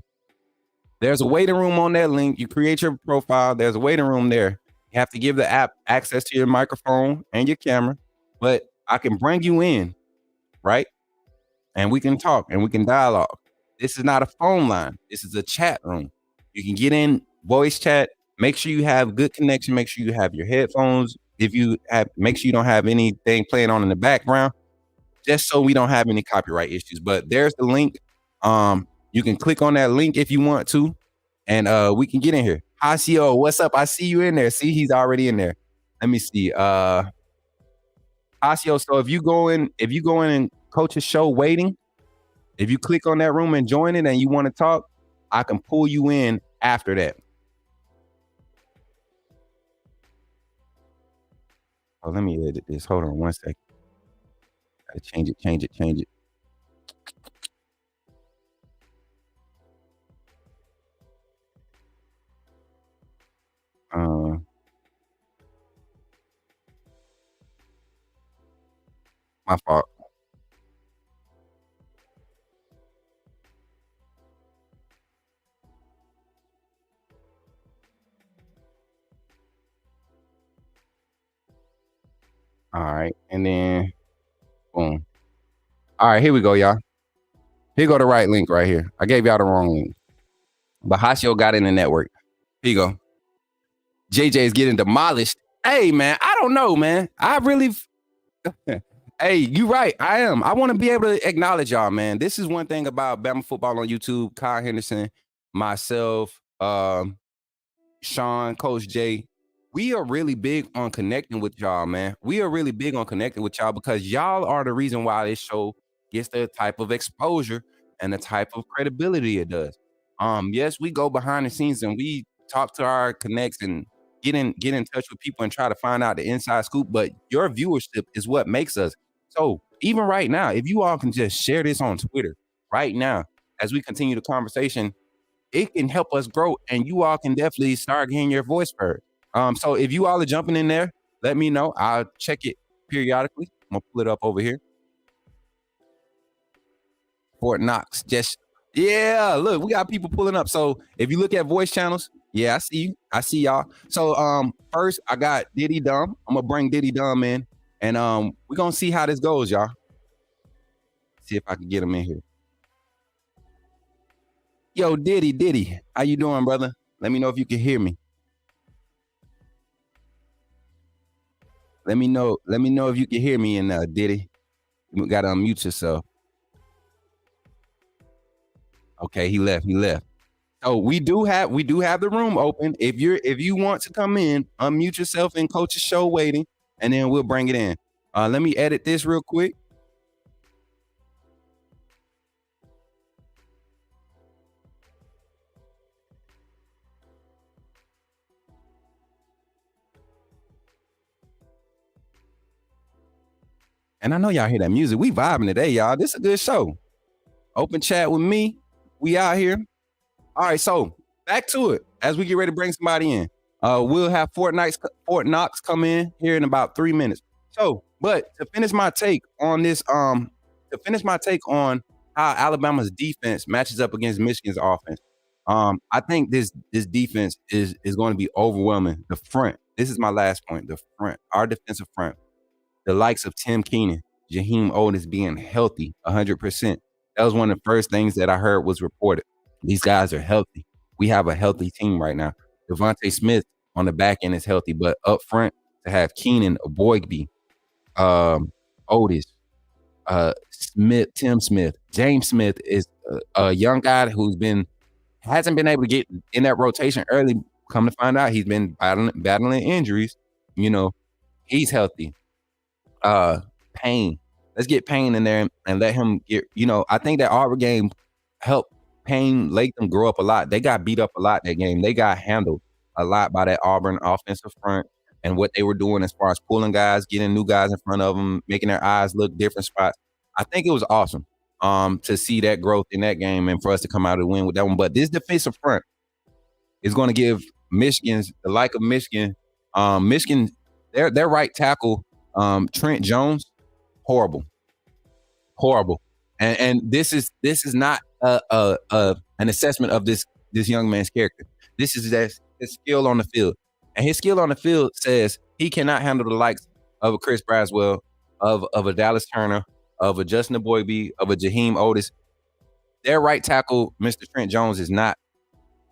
[SPEAKER 1] There's a waiting room on that link. You create your profile. There's a waiting room there. You have to give the app access to your microphone and your camera, but I can bring you in, right? And we can talk and we can dialogue. This is not a phone line. This is a chat room. You can get in voice chat. Make sure you have good connection. Make sure you have your headphones. Make sure you don't have anything playing on in the background, just so we don't have any copyright issues. But there's the link. You can click on that link if you want to, and we can get in here. Hi, CEO. What's up? I see you in there. See, he's already in there. Let me see. Osio, so if you go in and coach's show waiting, if you click on that room and join it and you want to talk, I can pull you in after that. Oh, let me edit this. Hold on one second. Gotta change it. Uh, my fault. All right. And then boom. All right, here we go, y'all. Here go the right link right here. I gave y'all the wrong link. But Hasio got in the network. Here you go. JJ is getting demolished. Hey, man, I don't know, man. I really Hey, you right. I am. I want to be able to acknowledge y'all, man. This is one thing about Bama football on YouTube. Kyle Henderson, myself, Sean, Coach Jay, we are really big on connecting with y'all, man. We are really big on connecting with y'all because y'all are the reason why this show gets the type of exposure and the type of credibility it does. Yes, we go behind the scenes and we talk to our connects and get in touch with people and try to find out the inside scoop, but your viewership is what makes us. So even right now, if you all can just share this on Twitter right now as we continue the conversation, it can help us grow and you all can definitely start getting your voice heard. So if you all are jumping in there, let me know. I'll check it periodically. I'm gonna pull it up over here. Fort Knox. Just yeah, look, we got people pulling up. So if you look at voice channels, yeah, I see you. I see y'all. So first I got Diddy Dumb. I'm gonna bring Diddy Dumb in and we're gonna see how this goes, y'all. See if I can get him in here. Yo, Diddy, how you doing, brother? Let me know if you can hear me. Let me know. Let me know if you can hear me. And Diddy, you got to unmute yourself. Okay, he left. He left. So we do have the room open. If you want to come in, unmute yourself and coach's show waiting, and then we'll bring it in. Let me edit this real quick. And I know y'all hear that music. We vibing today, y'all. This is a good show. Open chat with me. We out here. All right, so back to it as we get ready to bring somebody in. We'll have Fort Knox come in here in about 3 minutes. So, but to finish my take on this, to finish my take on how Alabama's defense matches up against Michigan's offense, I think this defense is going to be overwhelming. The front. This is my last point. The front, our defensive front, the likes of Tim Keenan, Jaheim Otis being healthy 100%. That was one of the first things that I heard was reported. These guys are healthy. We have a healthy team right now. Devontae Smith on the back end is healthy, but up front to have Keenan, Boygby, Otis, Smith, Tim Smith, James Smith is a young guy who's hasn't been able to get in that rotation early. Come to find out, he's been battling injuries. You know, he's healthy. Payne. Let's get Payne in there and let him get. I think that Auburn game helped Payne Latham grow up a lot. They got beat up a lot that game. They got handled a lot by that Auburn offensive front and what they were doing as far as pulling guys, getting new guys in front of them, making their eyes look different spots. I think it was awesome to see that growth in that game and for us to come out and win with that one. But this defensive front is going to give the like of Michigan, Michigan, their right tackle, Trent Jones, horrible. And this is not an assessment of this young man's character. This is his skill on the field, and his skill on the field says he cannot handle the likes of a Chris Braswell, of a Dallas Turner, of a Justin Boybe, of a Jaheim Otis. Their right tackle, Mr. Trent Jones, is not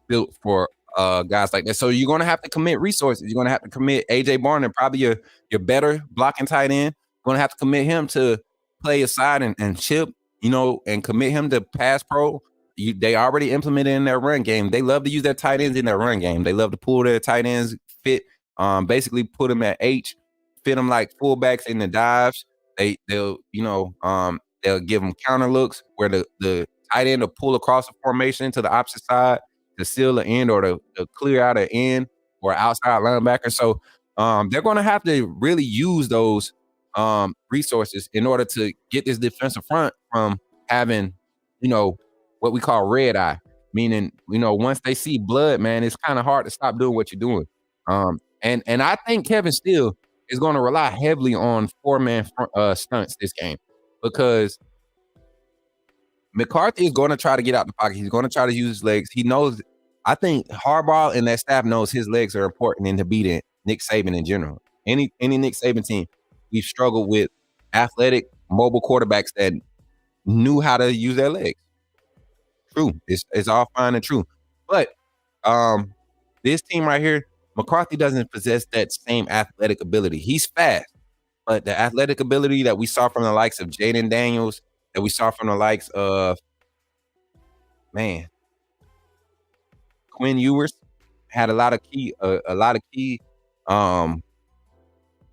[SPEAKER 1] built for guys like that. So you're going to have to commit resources. You're going to have to commit AJ Barner, probably your better blocking tight end. You're going to have to commit him to play aside and chip, and commit him to pass pro. They already implemented in their run game. They love to use their tight ends in their run game. They love to pull their tight ends fit, basically put them at H, fit them like fullbacks in the dives. They'll give them counter looks where the tight end will pull across the formation to the opposite side to seal the end or to clear out an end or outside linebacker. So they're going to have to really use those resources in order to get this defensive front from having, what we call red eye, meaning, once they see blood, man, it's kind of hard to stop doing what you're doing. And I think Kevin Steele is going to rely heavily on four-man stunts this game because McCarthy is going to try to get out the pocket. He's going to try to use his legs. He knows. I think Harbaugh and that staff knows his legs are important in to beating Nick Saban in general. Any Nick Saban team, we've struggled with athletic, mobile quarterbacks that knew how to use their legs. True, it's all fine and true, but this team right here, McCarthy doesn't possess that same athletic ability. He's fast, but the athletic ability that we saw from the likes of Jaden Daniels, that we saw from the likes of Quinn Ewers, had a lot of key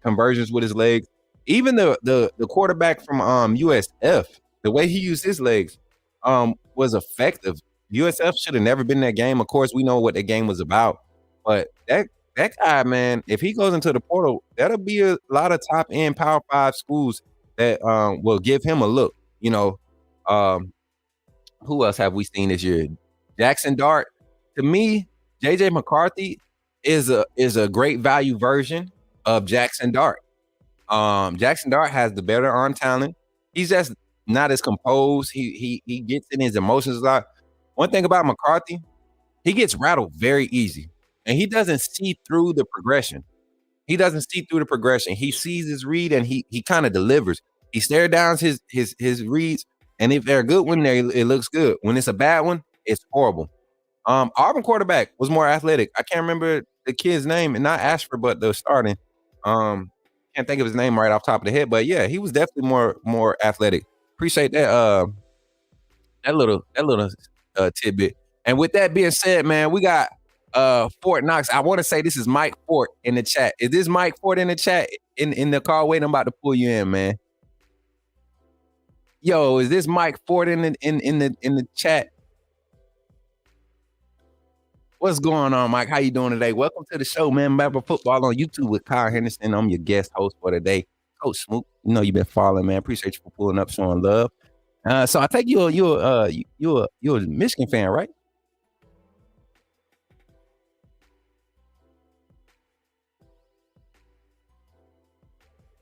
[SPEAKER 1] conversions with his legs. Even the quarterback from USF, the way he used his legs was effective. USF should have never been in that game. Of course, we know what the game was about, but that guy, man, if he goes into the portal, that'll be a lot of top end Power 5 schools that will give him a look. Who else have we seen this year? Jackson Dart. To me, JJ McCarthy is a great value version of Jackson Dart. Jackson Dart has the better arm talent. He's just not as composed. He gets in his emotions a lot. One thing about McCarthy, he gets rattled very easy, and he doesn't see through the progression. He sees his read, and he kind of delivers. He stare downs his reads, and if they're a good one, it looks good. When it's a bad one, it's horrible. Auburn quarterback was more athletic. I can't remember the kid's name, and not Ashford, but the starting. Can't think of his name right off the top of the head, but yeah, he was definitely more athletic. Appreciate that little tidbit. And with that being said, man, we got Fort Knox. I want to say this is Mike Fort in the chat. Is this Mike Fort in the chat in the car? Wait, I'm about to pull you in, man. Yo, is this Mike Fort in the chat? What's going on, Mike? How you doing today? Welcome to the show, man. Bible Football on YouTube with Kyle Henderson. I'm your guest host for today, Coach Smook. You've been following, man. Appreciate you for pulling up, showing love. So I think you're a Michigan fan, right?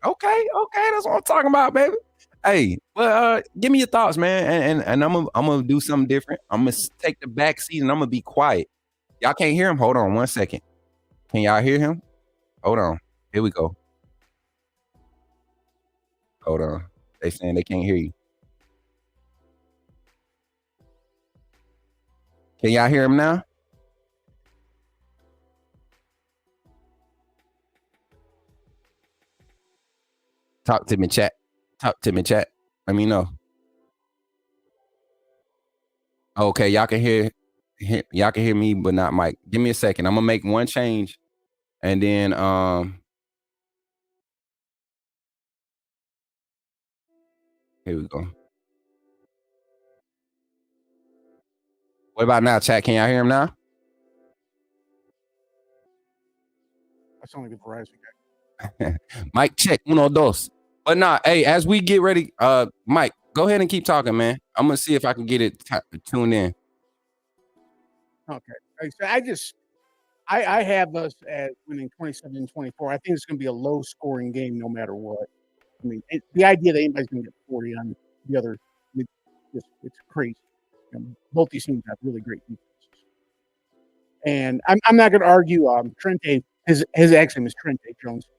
[SPEAKER 1] Okay, that's what I'm talking about, baby. Hey, well, give me your thoughts, man, and I'm gonna do something different. I'm gonna take the back seat and I'm gonna be quiet. Y'all can't hear him? Hold on 1 second. Can y'all hear him? Hold on. Here we go. Hold on. They saying they can't hear you. Can y'all hear him now? Talk to me, chat. Let me know. Okay, y'all can hear me, but not Mike. Give me a second. I'm gonna make one change, and then here we go. What about now, chat? Can y'all hear him now?
[SPEAKER 2] I sound like a Verizon
[SPEAKER 1] guy. Mike, check uno dos. But nah, hey, as we get ready, Mike, go ahead and keep talking, man. I'm gonna see if I can get it tuned in.
[SPEAKER 2] Okay, so I have us at winning 27-24. I think it's going to be a low-scoring game no matter what. I mean, the idea that anybody's going to get 40 on the other, it's crazy. Both these teams have really great defenses. And I'm not going to argue Trente, his actual name is Trente Jones.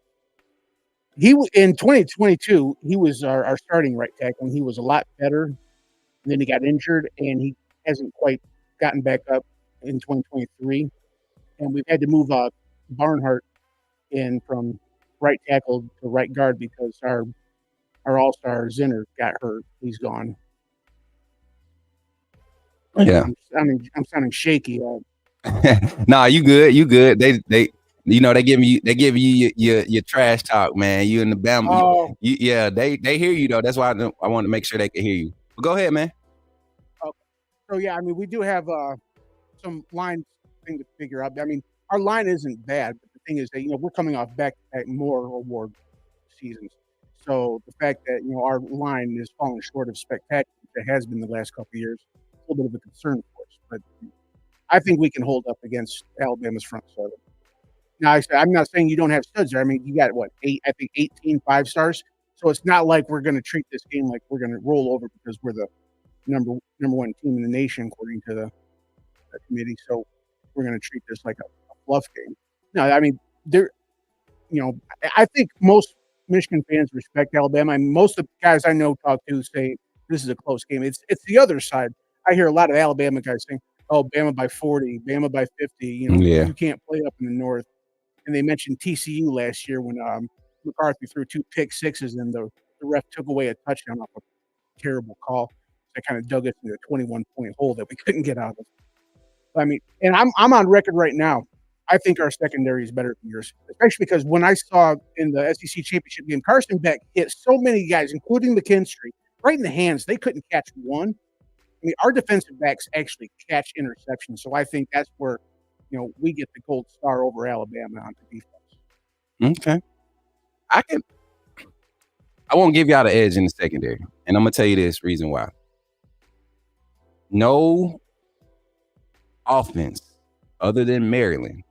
[SPEAKER 2] In 2022, he was our starting right tackle, and he was a lot better. And then he got injured, and he hasn't quite gotten back up in 2023. And we've had to move Barnhart in from right tackle to right guard because our all-star Zinner got hurt. He's gone.
[SPEAKER 1] Yeah,
[SPEAKER 2] I'm sounding shaky.
[SPEAKER 1] Nah, you good. They You know, they give you your trash talk, man. You in the Bama.
[SPEAKER 2] Oh,
[SPEAKER 1] Yeah, they hear you though. That's why I want to make sure they can hear you. But go ahead, man.
[SPEAKER 2] okay. So yeah, I mean, we do have some line thing to figure out. I mean, our line isn't bad, but the thing is that we're coming off back-to-back more award seasons. So the fact that our line is falling short of spectacular that has been the last couple of years, a little bit of a concern for us. But I think we can hold up against Alabama's front seven. Now, I'm not saying you don't have studs there. I mean, you got what eight? I think 18 5 stars. So it's not like we're going to treat this game like we're going to roll over because we're the number one team in the nation according to the committee. So we're going to treat this like a fluff game. No, I mean, there. I think most Michigan fans respect Alabama, and most of the guys I know talk to say this is a close game. It's the other side. I hear a lot of Alabama guys saying, "Oh, Bama by 40, Bama by 50."
[SPEAKER 1] Yeah.
[SPEAKER 2] You can't play up in the North. And they mentioned TCU last year when McCarthy threw 2 pick sixes and the ref took away a touchdown off a terrible call. That kind of dug us into a 21-point hole that we couldn't get out of. I mean, and I'm on record right now. I think our secondary is better than yours, especially because when I saw in the SEC championship game, Carson Beck hit so many guys, including McKinstry, right in the hands. They couldn't catch one. I mean, our defensive backs actually catch interceptions, so I think that's where we get the gold star over Alabama on the defense.
[SPEAKER 1] Okay. I won't give y'all the edge in the secondary, and I'm gonna tell you this reason why. No offense other than Maryland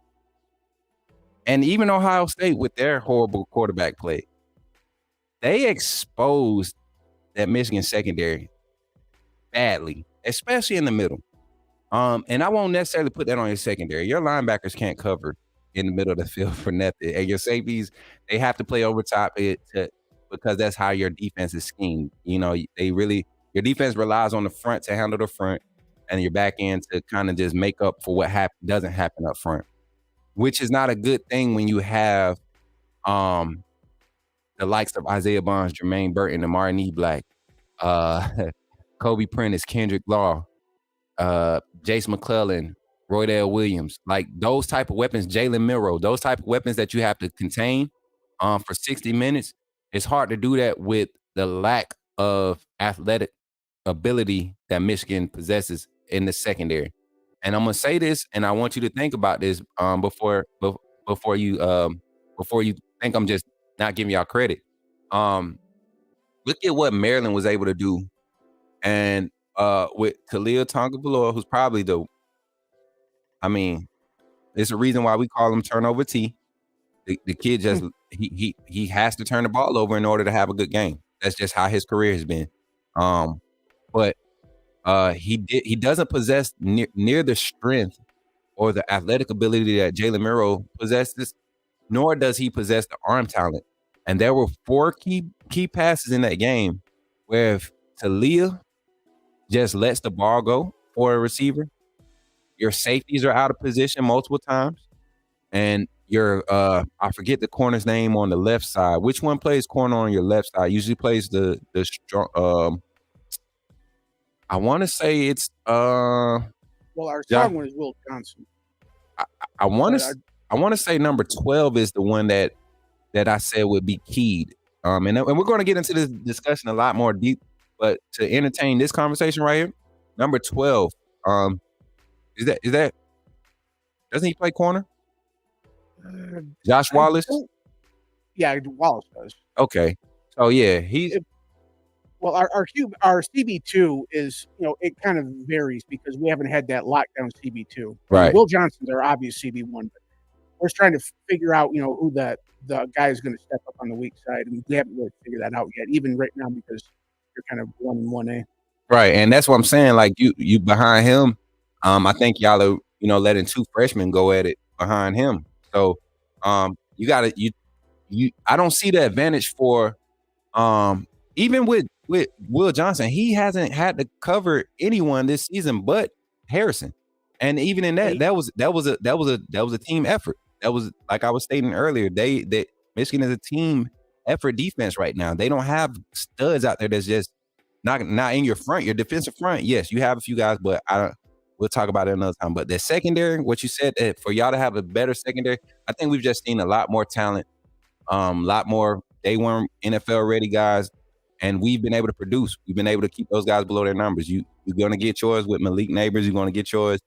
[SPEAKER 1] and even Ohio State with their horrible quarterback play, they exposed that Michigan secondary badly, especially in the middle. And I won't necessarily put that on your secondary. Your linebackers can't cover in the middle of the field for nothing. And your safeties, they have to play over top because that's how your defense is schemed. Your defense relies on the front to handle the front and your back end to kind of just make up for what doesn't happen up front, which is not a good thing when you have the likes of Isaiah Bonds, Jermaine Burton, Amari Knee Black, Kobe Prentice, Kendrick Law, Jace McClellan, Roydell Williams, like those type of weapons, Jalen Milroe, those type of weapons that you have to contain for 60 minutes. It's hard to do that with the lack of athletic ability that Michigan possesses in the secondary. And I'm gonna say this, and I want you to think about this before you think I'm just not giving y'all credit. Look at what Maryland was able to do, and with Khalil Tonga-Valor, who's probably it's a reason why we call him Turnover T. The kid just he has to turn the ball over in order to have a good game. That's just how his career has been. But he doesn't possess near the strength or the athletic ability that Jalen Milroe possesses, nor does he possess the arm talent. And there were 4 key passes in that game where if Talia just lets the ball go for a receiver, your safeties are out of position multiple times, and your I forget the corner's name on the left side. Which one plays corner on your left side? Usually plays the strong. I want to say it's
[SPEAKER 2] Well, our strong one is Will Johnson.
[SPEAKER 1] I want to say number 12 is the one that I said would be keyed. And we're going to get into this discussion a lot more deep, but to entertain this conversation right here, number 12, is that doesn't he play corner? Josh Wallace?
[SPEAKER 2] Yeah, Wallace does.
[SPEAKER 1] Okay. So yeah,
[SPEAKER 2] well, our CB2 is, it kind of varies because we haven't had that lockdown CB2.
[SPEAKER 1] Right.
[SPEAKER 2] Will Johnson's our obvious CB1, but we're trying to figure out, who the guy is going to step up on the weak side, and we haven't really figured that out yet, even right now because you're kind of 1-1A.
[SPEAKER 1] Right, and that's what I'm saying. Like you behind him, I think y'all are letting 2 freshmen go at it behind him. So you got to I don't see the advantage for even with Will Johnson. He hasn't had to cover anyone this season but Harrison, and even in that was a team effort. That was, like I was stating earlier, they Michigan is a team effort defense right now. They don't have studs out there that's just not in your front, your defensive front. Yes, you have a few guys, but we'll talk about it another time. But the secondary, what you said, for y'all to have a better secondary, I think we've just seen a lot more talent, lot more day one NFL ready guys, and we've been able to produce. We've been able to keep those guys below their numbers. You're going to get yours with Malik Neighbors. You're going to get yours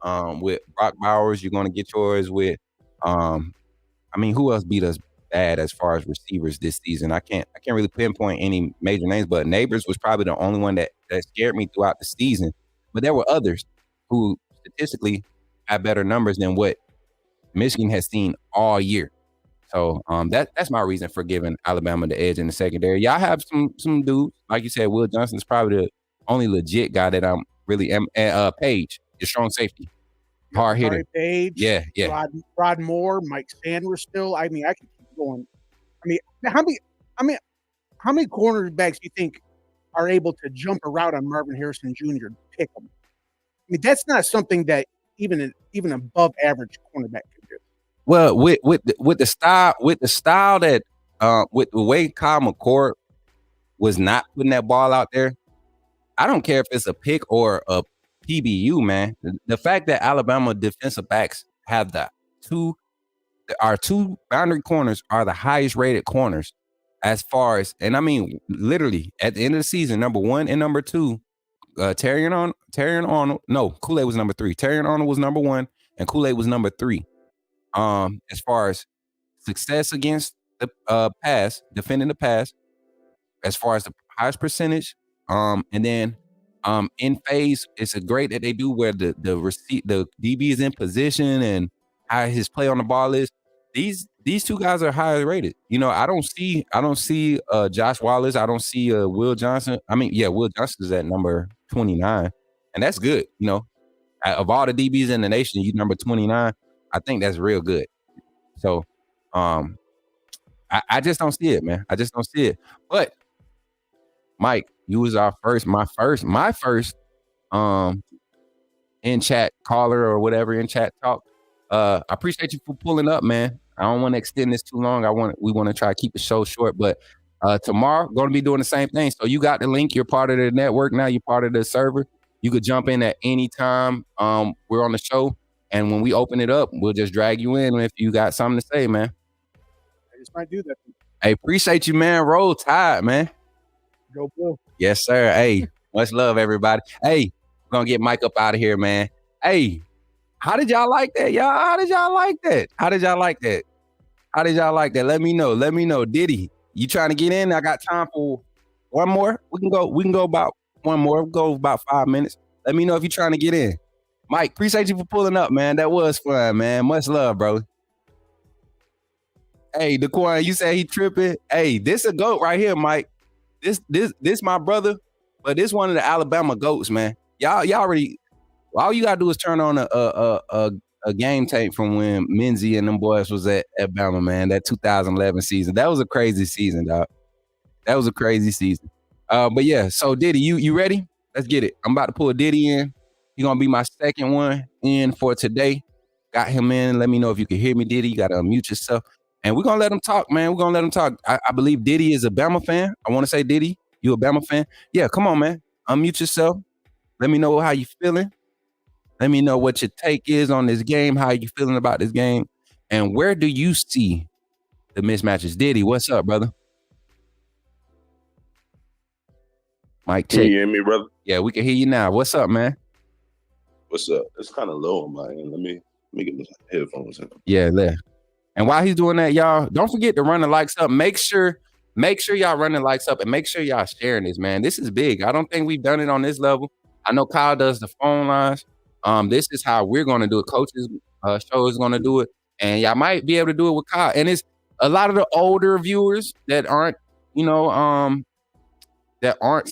[SPEAKER 1] with Brock Bowers. You're going to get yours with, who else beat us bad as far as receivers this season? I can't really pinpoint any major names, but Neighbors was probably the only one that scared me throughout the season. But there were others who statistically had better numbers than what Michigan has seen all year. So that's my reason for giving Alabama the edge in the secondary. Y'all have some dudes, like you said, Will Johnson is probably the only legit guy that I'm really am. Page, your strong safety, hard hitter.
[SPEAKER 2] Page,
[SPEAKER 1] yeah.
[SPEAKER 2] Rod Moore, Mike Sanders. Still, I mean, I can keep going. I mean, how many cornerbacks do you think are able to jump a route on Marvin Harrison Jr. to pick them? I mean, that's not something that even above average cornerback can do.
[SPEAKER 1] Well, with the style that with the way Kyle McCord was not putting that ball out there, I don't care if it's a pick or a PBU, man. The fact that Alabama defensive backs have our two boundary corners are the highest rated corners as far as, and I mean literally at the end of the season, number 1 and number 2, Kool-Aid was number 3. Terrion Arnold was number 1 and Kool-Aid was number 3. As far as success against the pass, defending the pass, as far as the highest percentage, and then in phase, it's a great that they do where the DB is in position and how his play on the ball is. These two guys are highly rated. You know, I don't see Josh Wallace. I don't see Will Johnson. Will Johnson is at number 29, and that's good. You know, of all the DBs in the nation, you number 29. I think that's real good. So, I just don't see it, man. I just don't see it. But Mike, you was my first in chat caller or whatever in chat talk. I appreciate you for pulling up, man. I don't want to extend this too long. We want to try to keep the show short, but tomorrow going to be doing the same thing. So you got the link. You're part of the network now. You're part of the server. You could jump in at any time. We're on the show. And when we open it up, we'll just drag you in if you got something to say, man.
[SPEAKER 2] I just might do that.
[SPEAKER 1] Hey, appreciate you, man. Roll Tide, man.
[SPEAKER 2] Go Blue.
[SPEAKER 1] Yes, sir. Hey, much love, everybody. Hey, we're going to get Mike up out of here, man. Hey, how did y'all like that, y'all? How did y'all like that? Let me know. Diddy, you trying to get in? I got time for one more. We can go about one more. We'll go about 5 minutes. Let me know if you're trying to get in. Mike, appreciate you for pulling up, man. That was fun, man. Much love, bro. Hey, Daquan, you say he tripping. Hey, this a GOAT right here, Mike. This my brother, but this one of the Alabama GOATs, man. Y'all already, all you gotta do is turn on a game tape from when Menzie and them boys was at Alabama, man. That 2011 season. That was a crazy season, dog. That was a crazy season. But yeah, so Diddy, you ready? Let's get it. I'm about to pull Diddy in. He's going to be my second one in for today. Got him in. Let me know if you can hear me, Diddy. You got to unmute yourself. And we're going to let him talk, man. We're going to let him talk. I believe Diddy is a Bama fan. I want to say, Diddy, you a Bama fan? Yeah, come on, man. Unmute yourself. Let me know how you feeling. Let me know what your take is on this game, how you feeling about this game, and where do you see the mismatches? Diddy, what's up, brother? Mike, check.
[SPEAKER 3] Can you hear me, brother?
[SPEAKER 1] Yeah, we can hear you now. What's up, man?
[SPEAKER 3] What's up? It's kind of low on my end. Let me get the headphones in.
[SPEAKER 1] Yeah, there. And while he's doing that, y'all, don't forget to run the likes up. Make sure y'all run the likes up and make sure y'all sharing this, man. This is big. I don't think we've done it on this level. I know Kyle does the phone lines. This is how we're going to do it. Coach's show is going to do it. And y'all might be able to do it with Kyle. And it's a lot of the older viewers that aren't,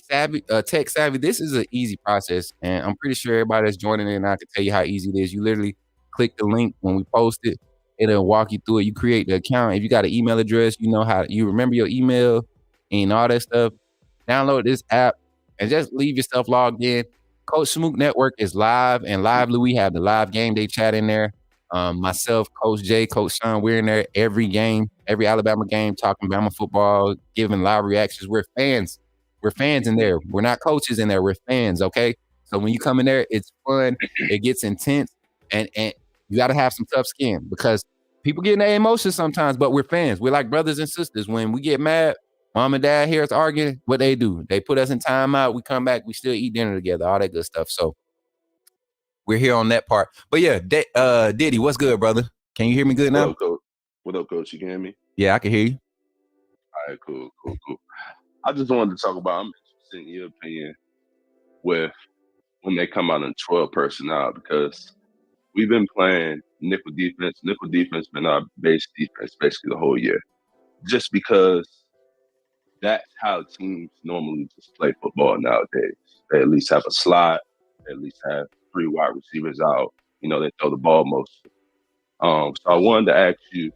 [SPEAKER 1] savvy, tech savvy. This is an easy process. And I'm pretty sure everybody that's joining in, I can tell you how easy it is. You literally click the link when we post it. It'll walk you through it. You create the account. If you got an email address, you know how you remember your email and all that stuff. Download this app and just leave yourself logged in. Coach Smook Network is live and lively. We have the live game day chat in there. Myself, Coach Jay, Coach Sean, we're in there every game, every Alabama game, talking Bama football, giving live reactions. We're fans. We're fans in there. We're not coaches in there. We're fans, okay? So when you come in there, it's fun. It gets intense, and you got to have some tough skin because people get in their emotions sometimes. But we're fans. We're like brothers and sisters. When we get mad, mom and dad hear us arguing. What they do? They put us in timeout. We come back. We still eat dinner together. All that good stuff. So we're here on that part. But yeah, Diddy, what's good, brother? Can you hear me good
[SPEAKER 3] What
[SPEAKER 1] now?
[SPEAKER 3] up, coach? What up, coach? You can hear me?
[SPEAKER 1] Yeah, I can hear you.
[SPEAKER 3] All right, cool. I just wanted to talk about, I'm interested in your opinion with when they come out in 12 personnel, because we've been playing nickel defense. Nickel defense been our base defense basically the whole year, just because that's how teams normally just play football nowadays. They at least have a slot. They at least have 3 wide receivers out. You know, they throw the ball mostly. So I wanted to ask you,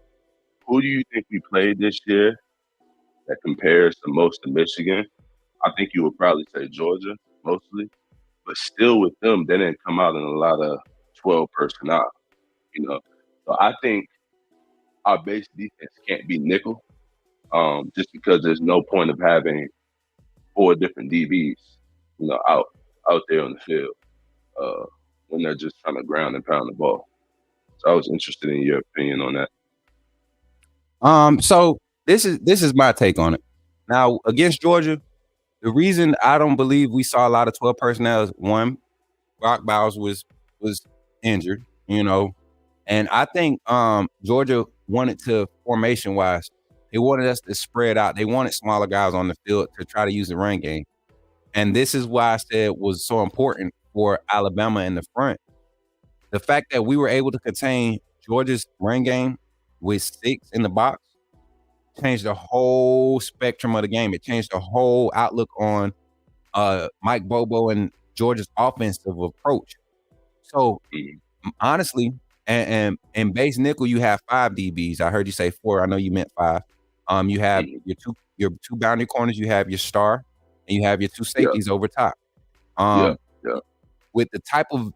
[SPEAKER 3] who do you think we played this year that compares the most to Michigan? I think you would probably say Georgia mostly, but still with them, they didn't come out in a lot of 12 personnel, you know. So I think our base defense can't be nickel, just because there's no point of having 4 different DBs, out there on the field when they're just trying to ground and pound the ball. So I was interested in your opinion on that.
[SPEAKER 1] So this is my take on it. Now against Georgia, the reason I don't believe we saw a lot of 12 personnel is one, Brock Bowers was injured, and I think Georgia wanted to formation wise, they wanted us to spread out. They wanted smaller guys on the field to try to use the run game, and this is why I said it was so important for Alabama in the front. The fact that we were able to contain Georgia's run game with 6 in the box changed the whole spectrum of the game. It changed the whole outlook on Mike Bobo and Georgia's offensive approach. So honestly, and base nickel, you have 5 DBs. I heard you say 4. I know you meant 5. You have your two boundary corners. You have your star, and you have your 2 safeties over top. With the type of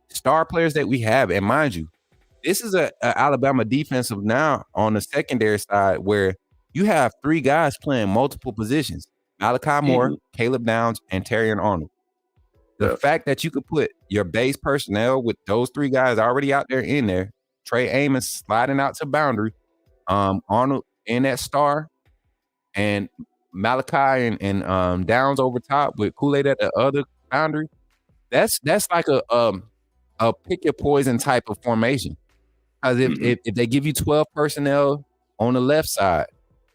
[SPEAKER 1] star players that we have, and mind you, this is a Alabama defensive now on the secondary side where you have 3 guys playing multiple positions: Malachi Moore, Caleb Downs, and Terrion Arnold. The fact that you could put your base personnel with those 3 guys already out there in there, Trey Amos sliding out to boundary, Arnold in that star, and Malachi and Downs over top with Kool-Aid at the other boundary. That's like a pick your poison type of formation. Because if they give you 12 personnel on the left side,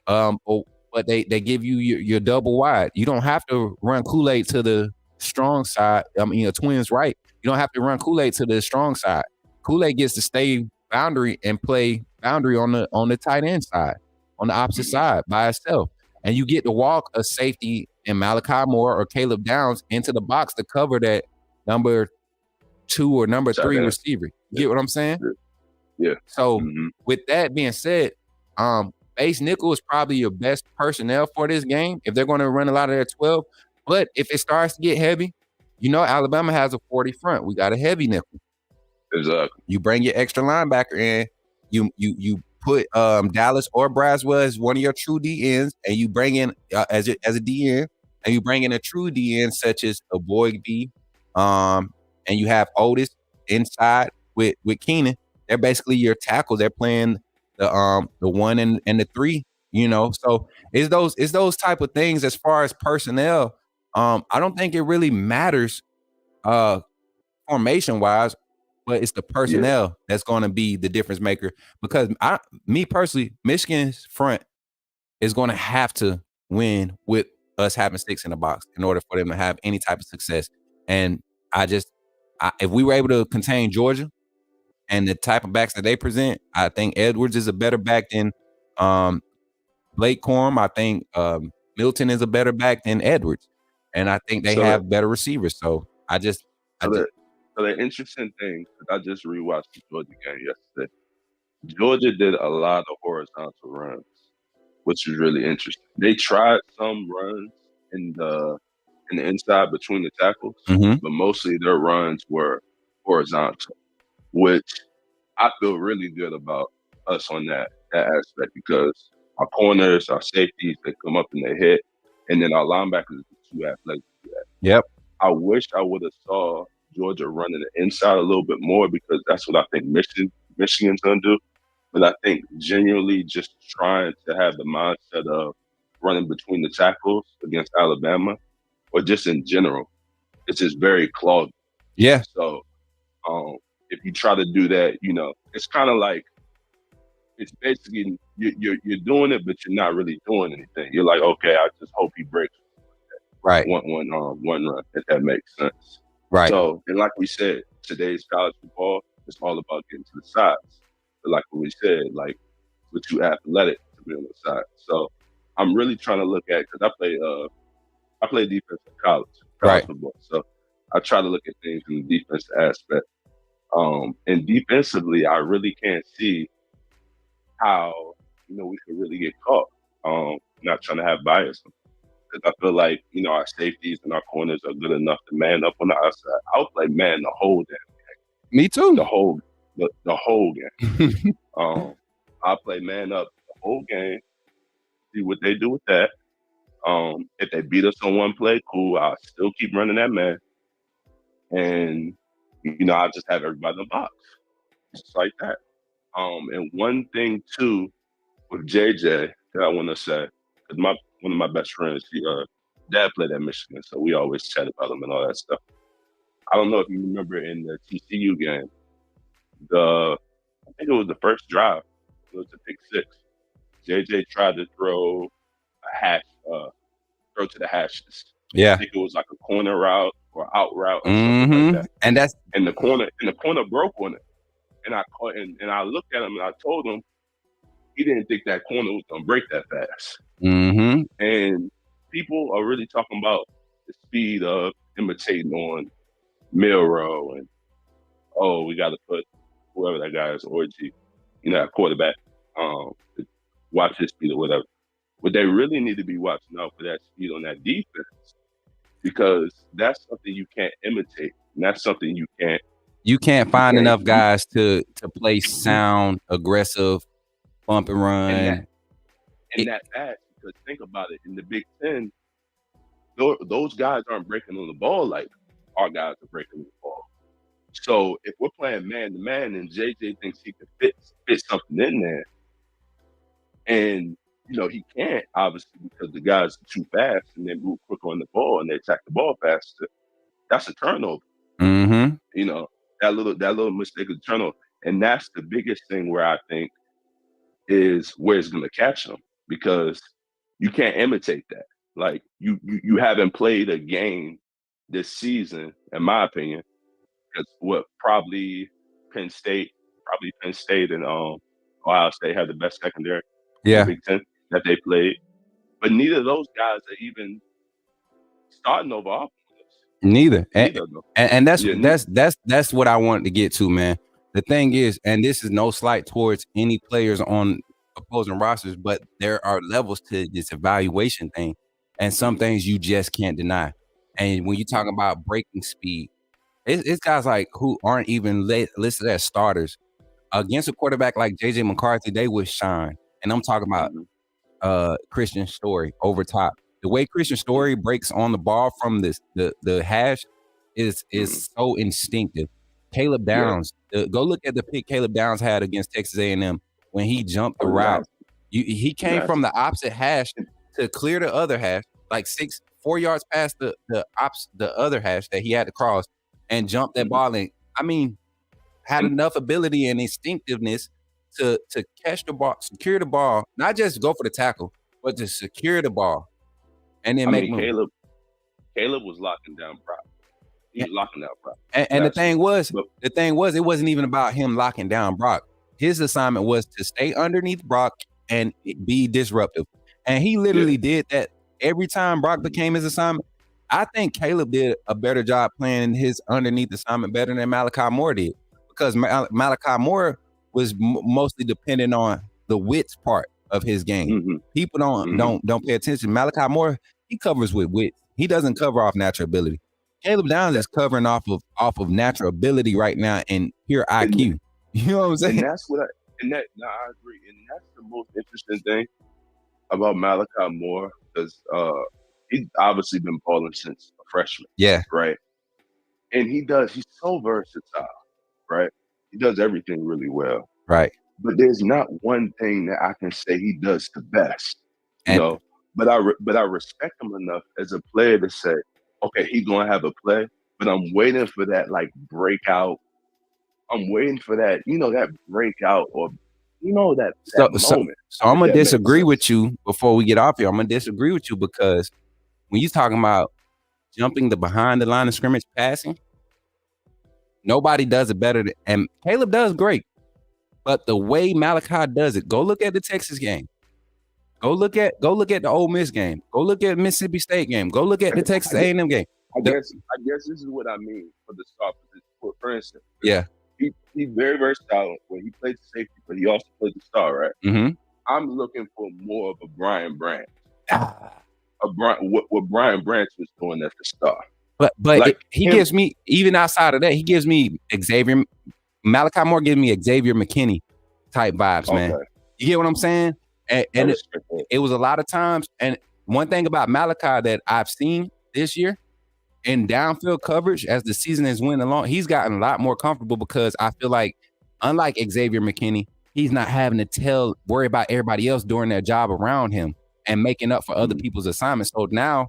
[SPEAKER 1] but they give you your double wide, you don't have to run Kool-Aid to the strong side. I mean, twins right. You don't have to run Kool-Aid to the strong side. Kool-Aid gets to stay boundary and play boundary on the tight end side, on the opposite side by itself. And you get to walk a safety in Malachi Moore or Caleb Downs into the box to cover that number 2 or number 3 receiver. You get what I'm saying?
[SPEAKER 3] Yeah.
[SPEAKER 1] So with that being said, base nickel is probably your best personnel for this game if they're going to run a lot of their 12. But if it starts to get heavy, Alabama has a 40 front. We got a heavy nickel.
[SPEAKER 3] Exactly.
[SPEAKER 1] You bring your extra linebacker in. You put Dallas or Braswell as one of your true DNs, and you bring in as a DN, and you bring in a true DN such as a Boyd B, and you have Otis inside with Keenan. They're basically your tackles. They're playing the 1 and the 3. So it's those type of things as far as personnel. I don't think it really matters formation wise, but it's the personnel that's going to be the difference maker. Because me personally, Michigan's front is going to have to win with us having 6 in the box in order for them to have any type of success. And if we were able to contain Georgia and the type of backs that they present, I think Edwards is a better back than Blake Corum. I think Milton is a better back than Edwards. And I think they have better receivers. So
[SPEAKER 3] the interesting thing, because I just rewatched the Georgia game yesterday, Georgia did a lot of horizontal runs, which is really interesting. They tried some runs in the inside between the tackles, but mostly their runs were horizontal, which I feel really good about us on that aspect, because our corners, our safeties, they come up and they hit, and then our linebackers are too athletic to do that.
[SPEAKER 1] Yep.
[SPEAKER 3] I wish I would have saw Georgia running the inside a little bit more because that's what I think Michigan's gonna do. But I think genuinely just trying to have the mindset of running between the tackles against Alabama or just in general, it's just very clogged.
[SPEAKER 1] Yeah.
[SPEAKER 3] So if you try to do that, it's kind of like it's basically you're doing it, but you're not really doing anything. You're like, okay, I just hope he breaks
[SPEAKER 1] Right.
[SPEAKER 3] one run, if that makes sense.
[SPEAKER 1] Right.
[SPEAKER 3] So, and like we said, today's college football is all about getting to the sides. But like we said, like we're too athletic to be on the side. So I'm really trying to look at because I play defense in college
[SPEAKER 1] Right.
[SPEAKER 3] football. So I try to look at things in the defense aspect. And defensively, I really can't see how we could really get caught. Not trying to have bias because I feel like our safeties and our corners are good enough to man up on the outside. I'll play man the whole damn
[SPEAKER 1] Me too.
[SPEAKER 3] the whole game. I'll play man up the whole game. See what they do with that. If they beat us on one play, cool. I'll still keep running that man, and I'll just have everybody in the box, just like that. And one thing too with JJ that I want to say, because one of my best friends, dad played at Michigan, so we always chat about him and all that stuff. I don't know if you remember in the TCU game, I think it was the first drive. It was a pick six. JJ tried to throw throw to the hashes.
[SPEAKER 1] Yeah.
[SPEAKER 3] I think it was like a corner route or out route or something like that. And the corner broke on it. And I caught and I looked at him and I told him he didn't think that corner was gonna break that fast.
[SPEAKER 1] Mm-hmm.
[SPEAKER 3] And people are really talking about the speed of imitating on Milrow and we got to put whoever that guy is, Orgy, that quarterback, watch his speed or whatever. But they really need to be watching out for that speed on that defense because that's something you can't imitate, and that's something you can't
[SPEAKER 1] find enough guys to play sound, aggressive, bump and run.
[SPEAKER 3] And that fast, because think about it, in the Big Ten, those guys aren't breaking on the ball like our guys are breaking on the ball. So if we're playing man to man and JJ thinks he can fit something in there, and he can't obviously because the guys are too fast and they move quicker on the ball and they attack the ball faster, that's a turnover.
[SPEAKER 1] Mm-hmm.
[SPEAKER 3] That little mistake is a turnover, and that's the biggest thing where I think is where it's going to catch them because you can't imitate that. Like you haven't played a game this season, in my opinion. Because probably Penn State and Ohio State have the best secondary in the Big Ten that they played, but neither of those guys are even starting over offense.
[SPEAKER 1] Neither. And that's what I wanted to get to, man. The thing is, and this is no slight towards any players on opposing rosters, but there are levels to this evaluation thing, and some things you just can't deny. And when you talk about breaking speed, it's guys like who aren't even listed as starters against a quarterback like JJ McCarthy. They would shine, and I'm talking about Christian Story over top. The way Christian Story breaks on the ball from the hash is so instinctive. Caleb Downs, go look at the pick Caleb Downs had against Texas A&M when he jumped the route. He came from the opposite hash to clear the other hash, like 4 yards past the other hash that he had to cross and jump that ball. And I mean, had enough ability and instinctiveness to catch the ball, secure the ball, not just go for the tackle, but to secure the ball. And then
[SPEAKER 3] Caleb was locking down Brock. He was locking down Brock.
[SPEAKER 1] And the thing was, it wasn't even about him locking down Brock. His assignment was to stay underneath Brock and be disruptive. And he literally did that every time Brock became his assignment. I think Caleb did a better job playing his underneath assignment better than Malachi Moore did, because Malachi Moore was mostly dependent on the width part of his game.
[SPEAKER 3] Mm-hmm.
[SPEAKER 1] People don't pay attention. Malachi Moore, he covers with width. He doesn't cover off natural ability. Caleb Downs is covering off of natural ability right now and pure IQ. You know what I'm saying?
[SPEAKER 3] And that's what I agree. And that's the most interesting thing about Malachi Moore, because he's obviously been balling since a freshman.
[SPEAKER 1] Yeah.
[SPEAKER 3] Right. And he's so versatile, right? He does everything really well.
[SPEAKER 1] Right.
[SPEAKER 3] But there's not one thing that I can say he does the best, you
[SPEAKER 1] And
[SPEAKER 3] know. But I respect him enough as a player to say, okay, he's gonna have a play, but I'm waiting for that like breakout. I'm waiting for that, that breakout or that
[SPEAKER 1] so
[SPEAKER 3] moment.
[SPEAKER 1] I'm
[SPEAKER 3] If
[SPEAKER 1] gonna
[SPEAKER 3] that makes
[SPEAKER 1] disagree
[SPEAKER 3] sense.
[SPEAKER 1] with you before we get off here. I'm gonna disagree with you because when you're talking about jumping the behind the line of scrimmage passing, nobody does it better and Caleb does great. But the way Malachi does it, go look at the Texas game. Go look at the Ole Miss game. Go look at Mississippi State game. Go look at the Texas A&M game.
[SPEAKER 3] I guess this is what I mean for the start position. For instance,
[SPEAKER 1] Yeah.
[SPEAKER 3] He's very versatile when he plays the safety, but he also plays the star, right?
[SPEAKER 1] Mm-hmm.
[SPEAKER 3] I'm looking for more of a Brian Branch. What Brian Branch was doing as the star.
[SPEAKER 1] But like he gives me, even outside of that, he gives me Malachi Moore gives me Xavier McKinney type vibes, man. Okay. You get what I'm saying? And it was a lot of times. And one thing about Malachi that I've seen this year in downfield coverage as the season is went along, he's gotten a lot more comfortable because I feel like, unlike Xavier McKinney, he's not having to worry about everybody else doing their job around him and making up for other people's assignments. So now,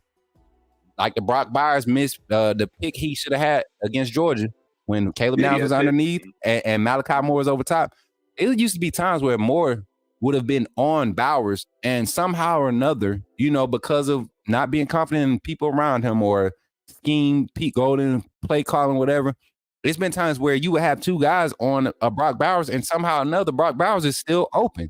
[SPEAKER 1] like the Brock Byers missed the pick he should have had against Georgia when Caleb Downs was underneath and Malachi Moore was over top. It used to be times where Moore would have been on Bowers and somehow or another, because of not being confident in people around him or scheme, Pete Golden, play calling, whatever. There's been times where you would have two guys on a Brock Bowers and somehow or another Brock Bowers is still open,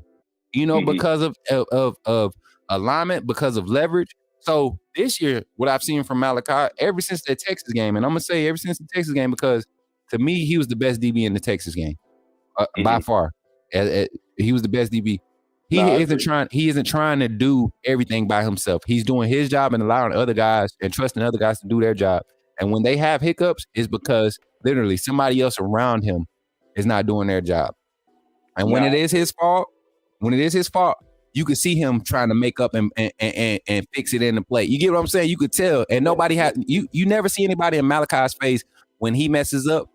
[SPEAKER 1] because of alignment, because of leverage. So this year, what I've seen from Malachi, ever since the Texas game, and I'm going to say ever since the Texas game, because to me, he was the best DB in the Texas game by far. He was the best DB. He isn't trying to do everything by himself. He's doing his job and allowing other guys and trusting other guys to do their job. And when they have hiccups, it's because literally somebody else around him is not doing their job. And when it is his fault, you could see him trying to make up and fix it in the play. You get what I'm saying? You could tell. And nobody had you never see anybody in Malachi's face when he messes up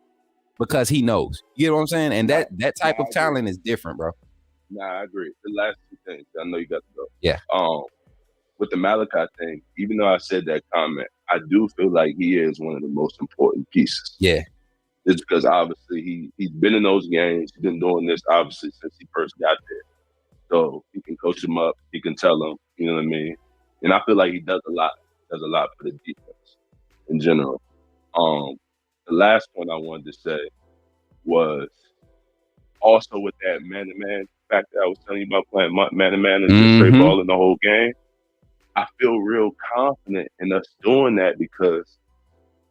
[SPEAKER 1] because he knows. You get what I'm saying? And that type of talent is different, bro.
[SPEAKER 3] Nah, I agree. The last two things, I know you got to go.
[SPEAKER 1] Yeah.
[SPEAKER 3] With the Malachi thing, even though I said that comment, I do feel like he is one of the most important pieces.
[SPEAKER 1] Yeah.
[SPEAKER 3] It's because obviously he's been in those games. He's been doing this obviously since he first got there. So he can coach him up. He can tell him, you know what I mean? And I feel like he does a lot for the defense in general. The last point I wanted to say was also with that man-to-man fact that I was telling you about playing man-to-man and just straight balling the whole game. I feel real confident in us doing that because,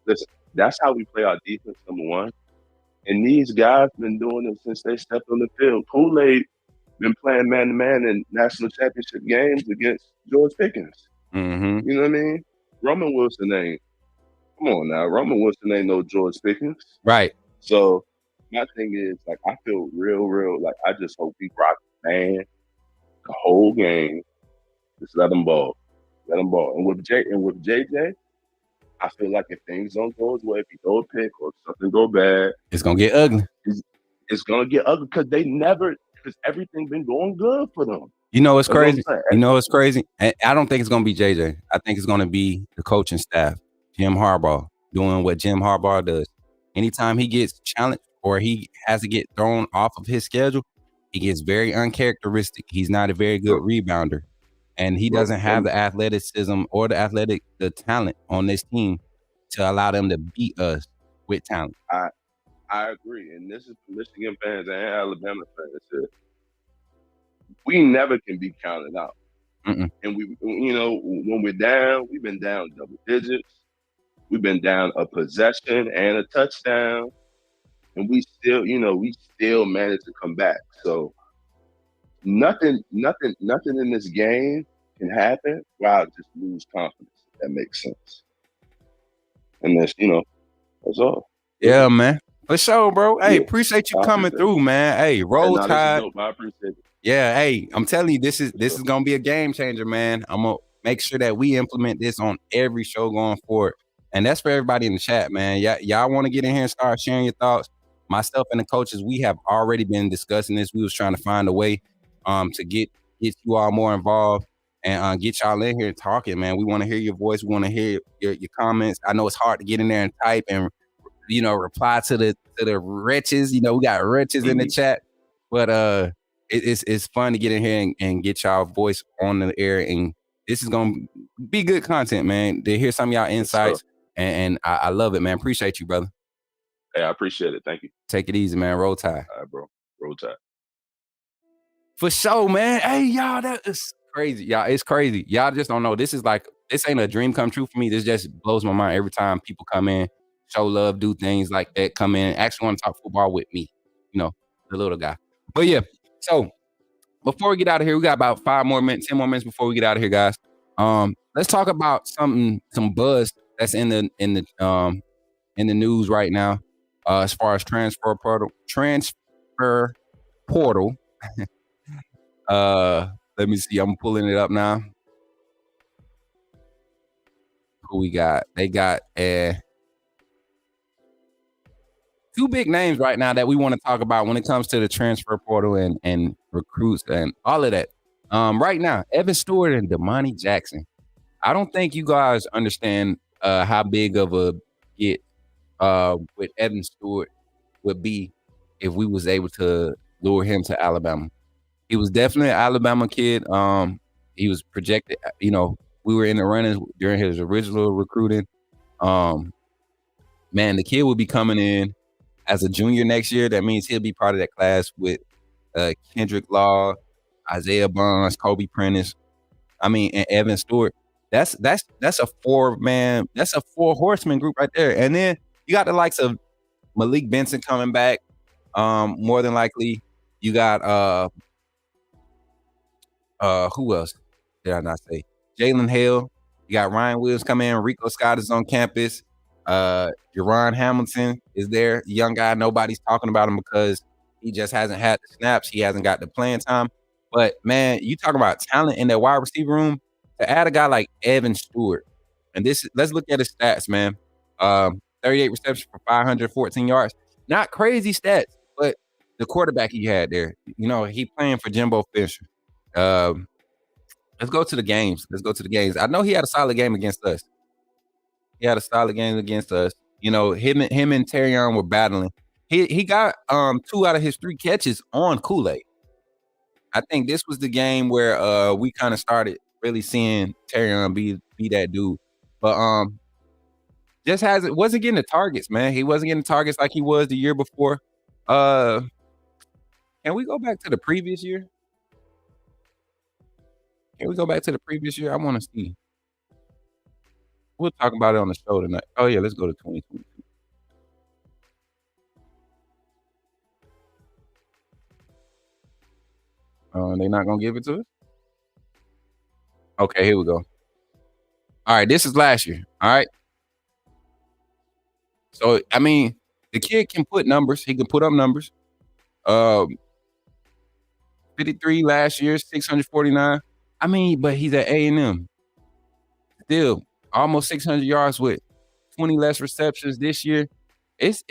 [SPEAKER 3] listen, that's how we play our defense, number one. And these guys been doing it since they stepped on the field. Kool-Aid been playing man-to-man in national championship games against George Pickens.
[SPEAKER 1] Mm-hmm.
[SPEAKER 3] You know what I mean? Roman Wilson ain't no George Pickens.
[SPEAKER 1] Right.
[SPEAKER 3] So my thing is, like, I feel real, like, I just hope we rock the man the whole game. Just let them ball. And with JJ, I feel like if things don't go his way, if he throw a pick or something go bad,
[SPEAKER 1] it's gonna get ugly.
[SPEAKER 3] It's gonna get ugly because everything been going good for them.
[SPEAKER 1] It's crazy. It's crazy. I don't think it's gonna be JJ. I think it's gonna be the coaching staff, Jim Harbaugh, doing what Jim Harbaugh does. Anytime he gets challenged or he has to get thrown off of his schedule, he gets very uncharacteristic. He's not a very good rebounder. And he doesn't have the athleticism or the talent on this team to allow them to beat us with talent.
[SPEAKER 3] I agree. And this is for Michigan fans and Alabama fans. We never can be counted out.
[SPEAKER 1] Mm-mm.
[SPEAKER 3] And when we're down, we've been down double digits. We've been down a possession and a touchdown. And we still managed to come back. So nothing in this game can happen where I just lose confidence. If that makes sense. And that's all.
[SPEAKER 1] Yeah, man. For sure, bro. Hey, appreciate you coming through, man. Hey, roll tide.
[SPEAKER 3] I appreciate it.
[SPEAKER 1] Yeah, hey, I'm telling you, this is gonna be a game changer, man. I'm gonna make sure that we implement this on every show going forward. And that's for everybody in the chat, man. Y'all want to get in here and start sharing your thoughts. Myself and the coaches, we have already been discussing this. We was trying to find a way to get you all more involved and get y'all in here talking, man. We want to hear your voice. We want to hear your comments. I know it's hard to get in there and type and reply to the wretches. We got wretches in the chat, but it's fun to get in here and get y'all voice on the air. And this is gonna be good content, man. To hear some of y'all insights, and I love it, man. Appreciate you, brother.
[SPEAKER 3] Hey, I appreciate it. Thank you.
[SPEAKER 1] Take it easy, man. Roll Tide.
[SPEAKER 3] All right, bro. Roll Tide.
[SPEAKER 1] For sure, man. Hey, y'all, that is crazy. Y'all, it's crazy. Y'all just don't know. This ain't a dream come true for me. This just blows my mind every time people come in, show love, do things like that, come in, actually want to talk football with me, the little guy. But yeah, so before we get out of here, we got about 10 more minutes before we get out of here, guys. Let's talk about some buzz that's in the news right now, as far as transfer portal. Let me see. I'm pulling it up now. Who we got? They got two big names right now that we want to talk about when it comes to the transfer portal and recruits and all of that. Right now, Evan Stewart and Damani Jackson. I don't think you guys understand how big of a get with Evan Stewart would be if we was able to lure him to Alabama. He was definitely an Alabama kid. He was projected, we were in the running during his original recruiting. Man, the kid will be coming in as a junior next year. That means he'll be part of that class with Kendrick Law, Isaiah Bonds, Kobe Prentice. And Evan Stewart. That's a four horseman group right there. And then you got the likes of Malik Benson coming back. More than likely, you got who else did I not say? Jalen Hale. You got Ryan Williams coming in. Rico Scott is on campus. Jerron Hamilton is there. Young guy. Nobody's talking about him because he just hasn't had the snaps. He hasn't got the playing time. But, man, you talk about talent in that wide receiver room. To add a guy like Evan Stewart, and let's look at his stats, man. 38 receptions for 514 yards. Not crazy stats, but the quarterback he had there, he playing for Jimbo Fisher. Let's go to the games. I know he had a solid game against us. Him and Terrion were battling. He got 2 out of his 3 catches on Kool-Aid. I think this was the game where we kind of started really seeing Terrion be that dude. But wasn't getting the targets, man. He wasn't getting targets like he was the year before. Can we go back to the previous year? I want to see. We'll talk about it on the show tonight. Oh, yeah, let's go to 2022. They're not going to give it to us? Okay, here we go. All right, this is last year. All right. So, the kid can put numbers. He can put up numbers. 53 last year, 649. But he's at A&M. Still, almost 600 yards with 20 less receptions this year. This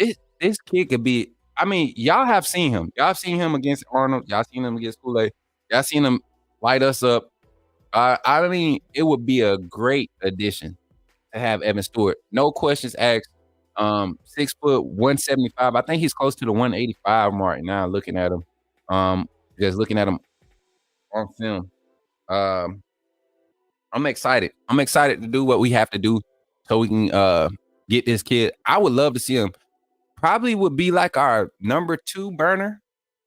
[SPEAKER 1] kid could be. Y'all have seen him. Y'all have seen him against Arnold. Y'all seen him against Kool-Aid. Y'all seen him light us up. It would be a great addition to have Evan Stewart. No questions asked. 6 foot, 175. I think he's close to the 185 mark now. Looking at him, just looking at him on film. I'm excited. I'm excited to do what we have to do so we can get this kid. I would love to see him. Probably would be like our number 2 burner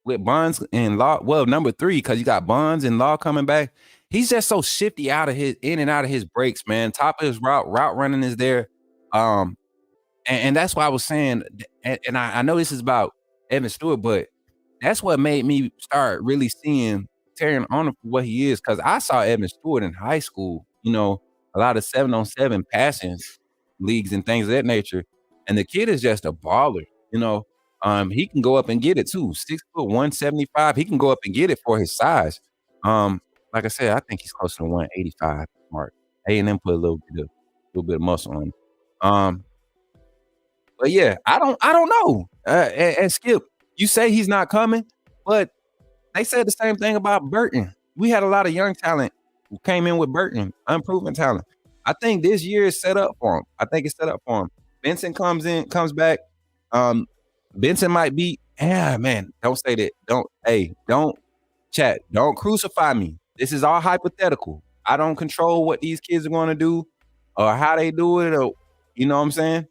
[SPEAKER 1] with Bonds and Law. Well, number 3 because you got Bonds and Law coming back. He's just so shifty in and out of his breaks, man. Top of his route running is there. And that's why I was saying, and I know this is about Evan Stewart, but that's what made me start really seeing Terrion Arnold for what he is. Because I saw Evan Stewart in high school, a lot of 7-on-7 passing leagues and things of that nature. And the kid is just a baller, He can go up and get it too. 6 foot, 175. He can go up and get it for his size. Like I said, I think he's close to 185, smart. A&M put a little bit of muscle on him. But yeah, I don't know. And Skip, you say he's not coming, but they said the same thing about Burton. We had a lot of young talent who came in with Burton, unproven talent. I think this year is set up for him. I think it's set up for him. Benson comes back. Benson might be, man, don't say that. Don't chat. Don't crucify me. This is all hypothetical. I don't control what these kids are going to do or how they do it, or you know what I'm saying?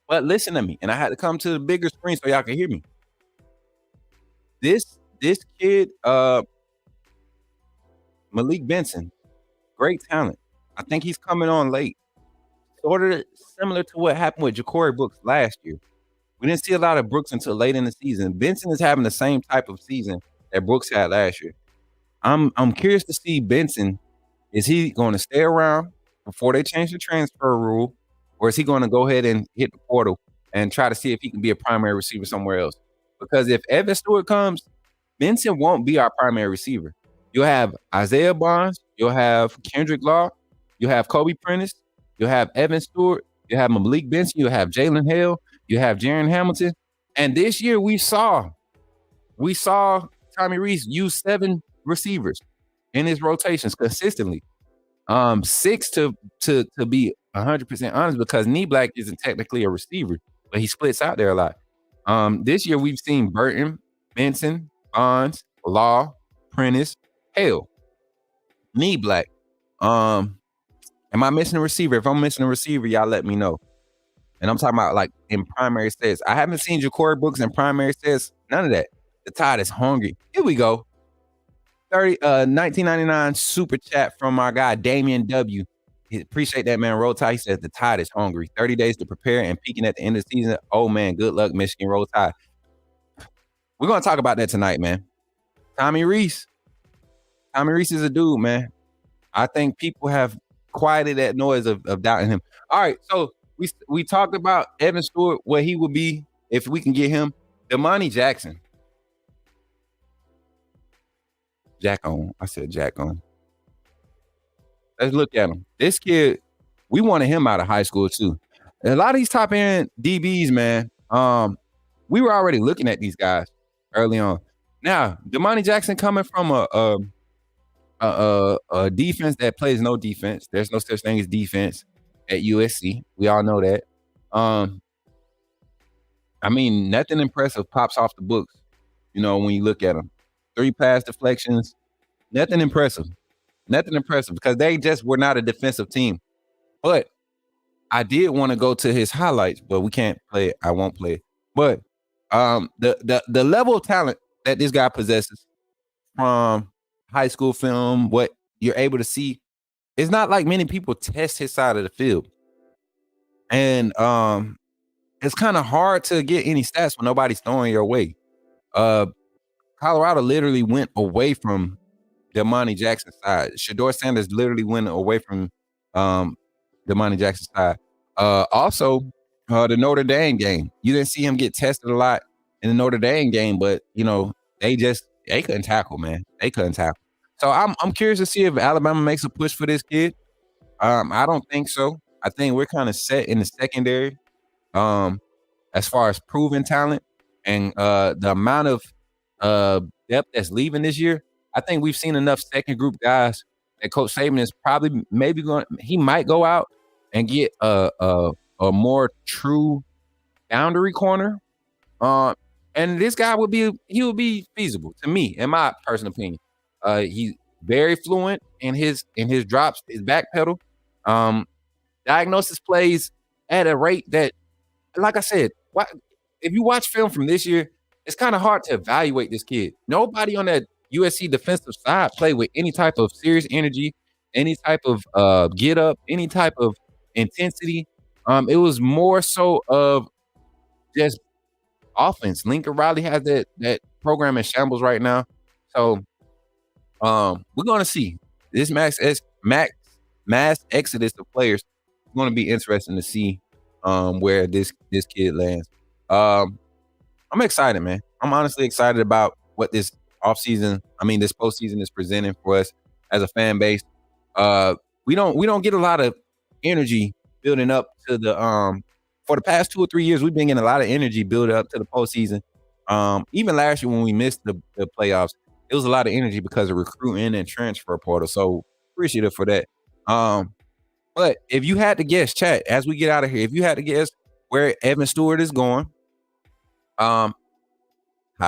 [SPEAKER 1] But listen to me, and I had to come to the bigger screen so y'all can hear me. This kid, Malik Benson, great talent. I think he's coming on late. Sort of similar to what happened with Ja'Cory Brooks last year. We didn't see a lot of Brooks until late in the season. Benson is having the same type of season that Brooks had last year. I'm curious to see Benson. Is he going to stay around before they change the transfer rule, or is he going to go ahead and hit the portal and try to see if he can be a primary receiver somewhere else? Because if Evan Stewart comes, Benson won't be our primary receiver. You'll have Isaiah Bonds, you'll have Kendrick Law, you'll have Kobe Prentice, you'll have Evan Stewart, you'll have Malik Benson, you'll have Jalen Hale, you have Jaron Hamilton. And this year we saw Tommy Rees use 7 receivers in his rotations consistently. 6 to be 100% honest, because Knee Black isn't technically a receiver, but he splits out there a lot. This year we've seen Burton, Benson, Bonds, Law, Prentice, Hale, Knee Black. Am I missing a receiver? If I'm missing a receiver, y'all let me know. And I'm talking about like in primary stats. I haven't seen Ja'Cory Brooks in primary stats. None of that. The Tide is hungry. Here we go. 1999 super chat from our guy Damian W. Appreciate that, man. Roll Tide. He says the Tide is hungry. 30 days to prepare and peaking at the end of the season. Oh man, good luck, Michigan. Roll Tide. We're gonna talk about that tonight, man. Tommy Rees. Tommy Rees is a dude, man. I think people have quieted that noise of doubting him. All right, so we talked about Evan Stewart, where he would be if we can get him. Damani Jackson. Jack on. I said Jack on. Let's look at him. This kid, we wanted him out of high school too. And a lot of these top end DBs, man. We were already looking at these guys early on. Now, Damani Jackson coming from a defense that plays no defense. There's no such thing as defense at USC. We all know that. I mean, nothing impressive pops off the books, you know, when you look at him. 3 pass deflections, nothing impressive. Nothing impressive because they just were not a defensive team. But I did want to go to his highlights, but we can't play it. I won't play it. But the level of talent that this guy possesses from high school film, what you're able to see, it's not like many people test his side of the field. And it's kind of hard to get any stats when nobody's throwing your way. Colorado literally went away from Damani Jackson's side. Shedeur Sanders literally went away from Damani Jackson's side. Also, the Notre Dame game. You didn't see him get tested a lot in the Notre Dame game, but you know, they couldn't tackle, man. They couldn't tackle. So I'm curious to see if Alabama makes a push for this kid. I don't think so. I think we're kind of set in the secondary as far as proven talent and the amount of depth that's leaving this year. I think we've seen enough second group guys that Coach Saban is probably he might go out and get a more true boundary corner. And this guy would be feasible to me, in my personal opinion. He's very fluent in his drops, his back pedal. Diagnosis plays at a rate that, like I said, if you watch film from this year, it's kind of hard to evaluate this kid. Nobody on that USC defensive side played with any type of serious energy, any type of get up, any type of intensity. It was more so of just offense. Lincoln Riley has that program in shambles right now. So we're going to see this mass exodus of players. It's going to be interesting to see where this kid lands. I'm excited, man. I'm honestly excited about what this postseason is presenting for us as a fan base. We don't get a lot of energy building up to the for the past 2 or 3 years. We've been getting a lot of energy build up to the postseason. Even last year when we missed the playoffs, it was a lot of energy because of recruiting and transfer portal. So appreciative for that. But if you had to guess, chat, as we get out of here, if you had to guess where Evan Stewart is going, high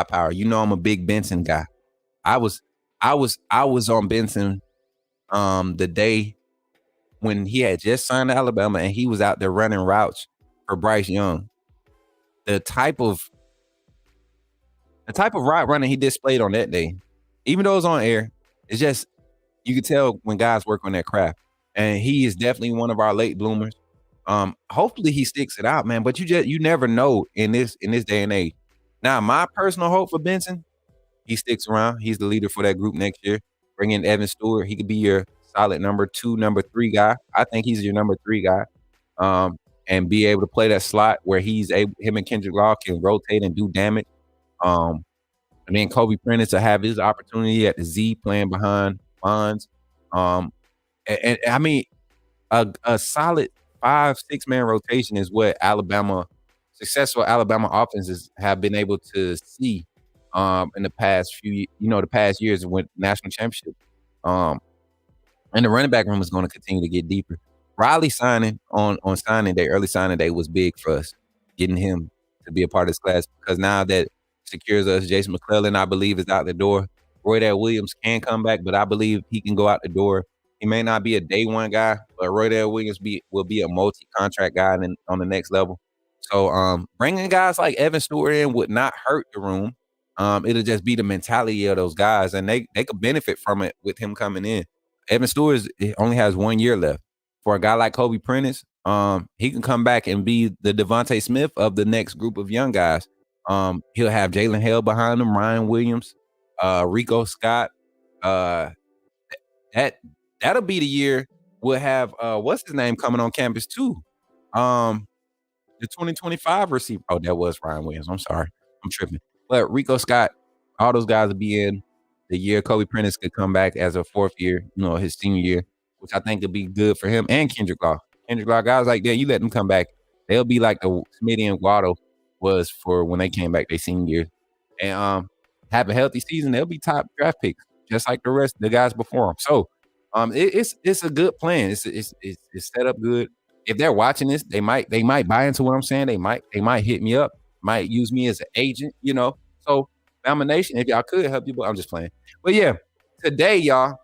[SPEAKER 1] power. You know I'm a big Benson guy. I was on Benson the day when he had just signed to Alabama and he was out there running routes for Bryce Young. The type of route running he displayed on that day, even though it was on air, it's just you could tell when guys work on their craft. And he is definitely one of our late bloomers. Hopefully he sticks it out, man. But you never know in this day and age. Now, my personal hope for Benson, he sticks around. He's the leader for that group next year. Bring in Evan Stewart. He could be your solid number 2, number 3 guy. I think he's your number 3 guy. And be able to play that slot where him and Kendrick Law can rotate and do damage. And then Kobe Prentice to have his opportunity at the Z playing behind Bonds. And I mean, a solid 5-6 man rotation is what successful Alabama offenses have been able to see in the past the past years with national championship. And the running back room is going to continue to get deeper. Riley signing on signing day, early signing day was big for us, getting him to be a part of this class because now that secures us, Jason McClellan, I believe, is out the door. Roydell Williams can come back, but I believe he can go out the door. He may not be a day one guy, but Roydell Williams will be a multi-contract guy on the next level. So bringing guys like Evan Stewart in would not hurt the room. It'll just be the mentality of those guys, and they could benefit from it with him coming in. Evan Stewart only has 1 year left. For a guy like Kobe Prentice, he can come back and be the Devontae Smith of the next group of young guys. He'll have Jalen Hale behind him, Ryan Williams, Rico Scott. That'll be the year we'll have what's his name coming on campus too. The 2025 receiver. Oh, that was Ryan Williams. I'm sorry. I'm tripping. But Rico Scott, all those guys will be in the year. Kobe Prentice could come back as a 4th year, his senior year, which I think would be good for him and Kendrick Law. Kendrick Law, guys like that, you let them come back. They'll be like the Smitty and Guado was for when they came back their senior year. And have a healthy season, they'll be top draft picks, just like the rest of the guys before them. So it's a good plan. It's set up good. If they're watching this, they might buy into what I'm saying. They might hit me up, might use me as an agent, So Bama Nation, if y'all could help you, but I'm just playing. But yeah, today, y'all,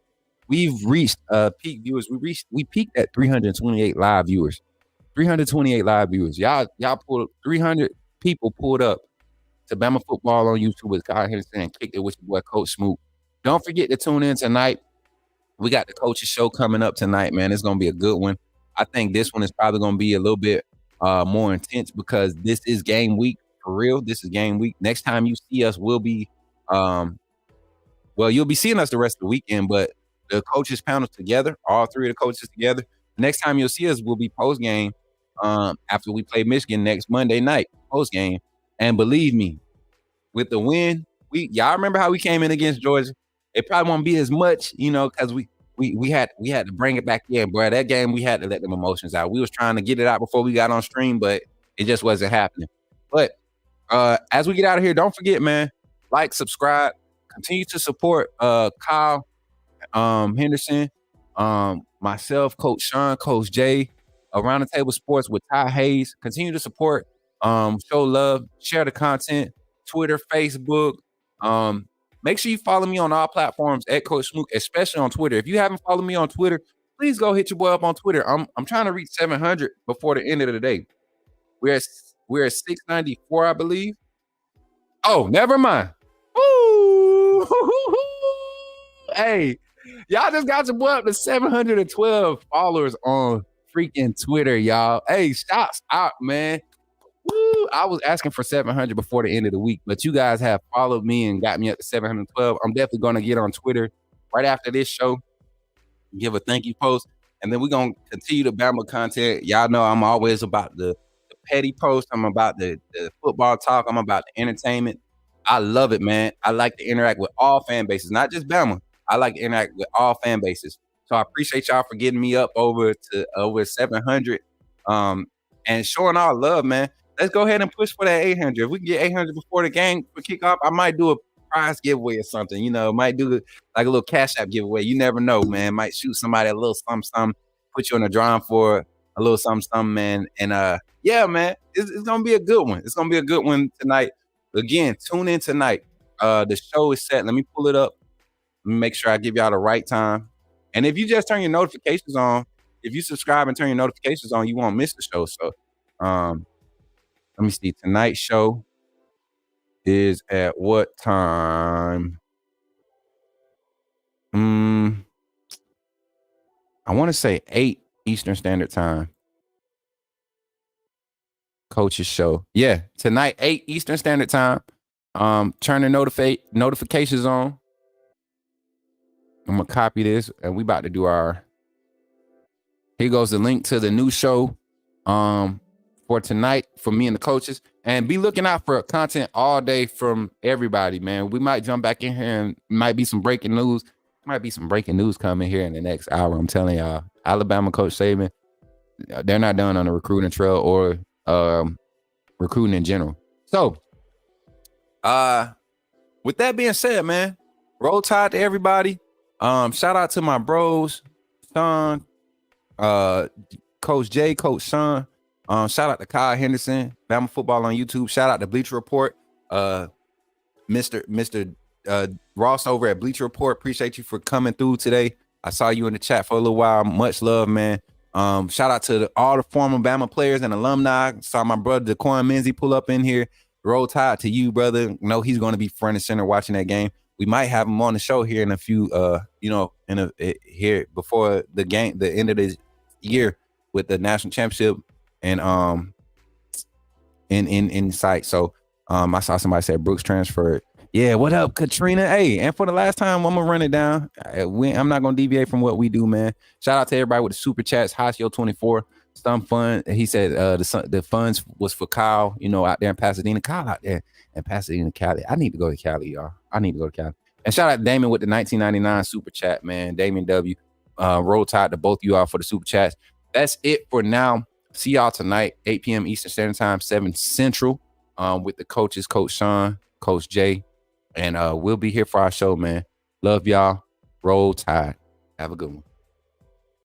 [SPEAKER 1] we've reached peak viewers. We peaked at 328 live viewers. 328 live viewers. Y'all pulled 300 people pulled up to Bama football on YouTube with Kyle Henderson and kicked it with your boy Coach Smook. Don't forget to tune in tonight. We got the coaches show coming up tonight, man. It's gonna be a good one. I think this one is probably gonna be a little bit more intense because this is game week for real. This is game week. Next time you see us, we'll be you'll be seeing us the rest of the weekend, but the coaches panel together, all 3 of the coaches together. Next time you'll see us, we'll be post game after we play Michigan next Monday night, post game. And believe me, with the win, y'all remember how we came in against Georgia? It probably won't be as much, because we had to bring it back in, bro. That game we had to let them emotions out. We was trying to get it out before we got on stream, but it just wasn't happening. But as we get out of here, don't forget, man, like, subscribe, continue to support Kyle Henderson, myself, Coach Sean, Coach Jay, Around the Table Sports with Ty Hayes. Continue to support, show love, share the content, Twitter, Facebook. Make sure you follow me on all platforms at Coach Smook, especially on Twitter. If you haven't followed me on Twitter, please go hit your boy up on Twitter. I'm trying to reach 700 before the end of the day. We're at 694, I believe. Oh, never mind. Ooh. Hey, y'all just got your boy up to 712 followers on freaking Twitter, y'all. Hey, shouts out, man. Woo, I was asking for 700 before the end of the week, but you guys have followed me and got me up to 712. I'm definitely going to get on Twitter right after this show, give a thank you post, and then we're going to continue the Bama content. Y'all know I'm always about the petty post. I'm about the football talk. I'm about the entertainment. I love it, man. I like to interact with all fan bases, not just Bama. I like to interact with all fan bases. So I appreciate y'all for getting me up over 700, and showing our love, man. Let's go ahead and push for that 800. If we can get 800 before the game for kickoff, I might do a prize giveaway or something. Might do like a little Cash App giveaway. You never know, man. Might shoot somebody a little something, put you in a drawing for a little something, man. And yeah, man, it's gonna be a good one. It's gonna be a good one tonight. Again, tune in tonight. The show is set. Let me pull it up. Let me make sure I give y'all the right time. And if you just turn your notifications on, if you subscribe and turn your notifications on, you won't miss the show. So let me see. Tonight's show is at what time? I want to say 8 Eastern Standard Time. Coach's show. Yeah, tonight, 8 Eastern Standard Time. Turn the notifications on. I'm gonna copy this, and we about to do our. Here goes the link to the new show for tonight for me and the coaches. And be looking out for content all day from everybody, man. We might jump back in here and might be some breaking news. Might be some breaking news coming here in the next hour. I'm telling y'all. Alabama coach Saban, they're not done on the recruiting trail or recruiting in general. So with that being said, man, roll tide to everybody. Shout out to my bros, Sean, Coach Jay, Coach Sean. Shout out to Kyle Henderson, Bama Football on YouTube. Shout out to Bleacher Report. Mr. Ross over at Bleacher Report. Appreciate you for coming through today. I saw you in the chat for a little while. Much love, man. Shout out to all the former Bama players and alumni. Saw my brother DeQuan Menzie pull up in here. Roll tide to you, brother. Know he's going to be front and center watching that game. We might have him on the show here in a few, here before the game, the end of the year with the national championship and in sight. So I saw somebody say Brooks transferred. Yeah, what up, Katrina? Hey, and for the last time, I'm gonna run it down. I'm not gonna deviate from what we do, man. Shout out to everybody with the super chats. Hasio24, some fun. He said the funds was for Kyle, out there in Pasadena. Kyle out there in Pasadena, Cali. I need to go to Cali, y'all. I need to go to Cali. And shout out to Damon with the 1999 super chat, man. Damon W. Roll tide to both you all for the super chats. That's it for now. See y'all tonight, 8 p.m. Eastern Standard Time, 7 Central, with the coaches, Coach Sean, Coach Jay. And we'll be here for our show, man. Love y'all. Roll tide. Have a good one.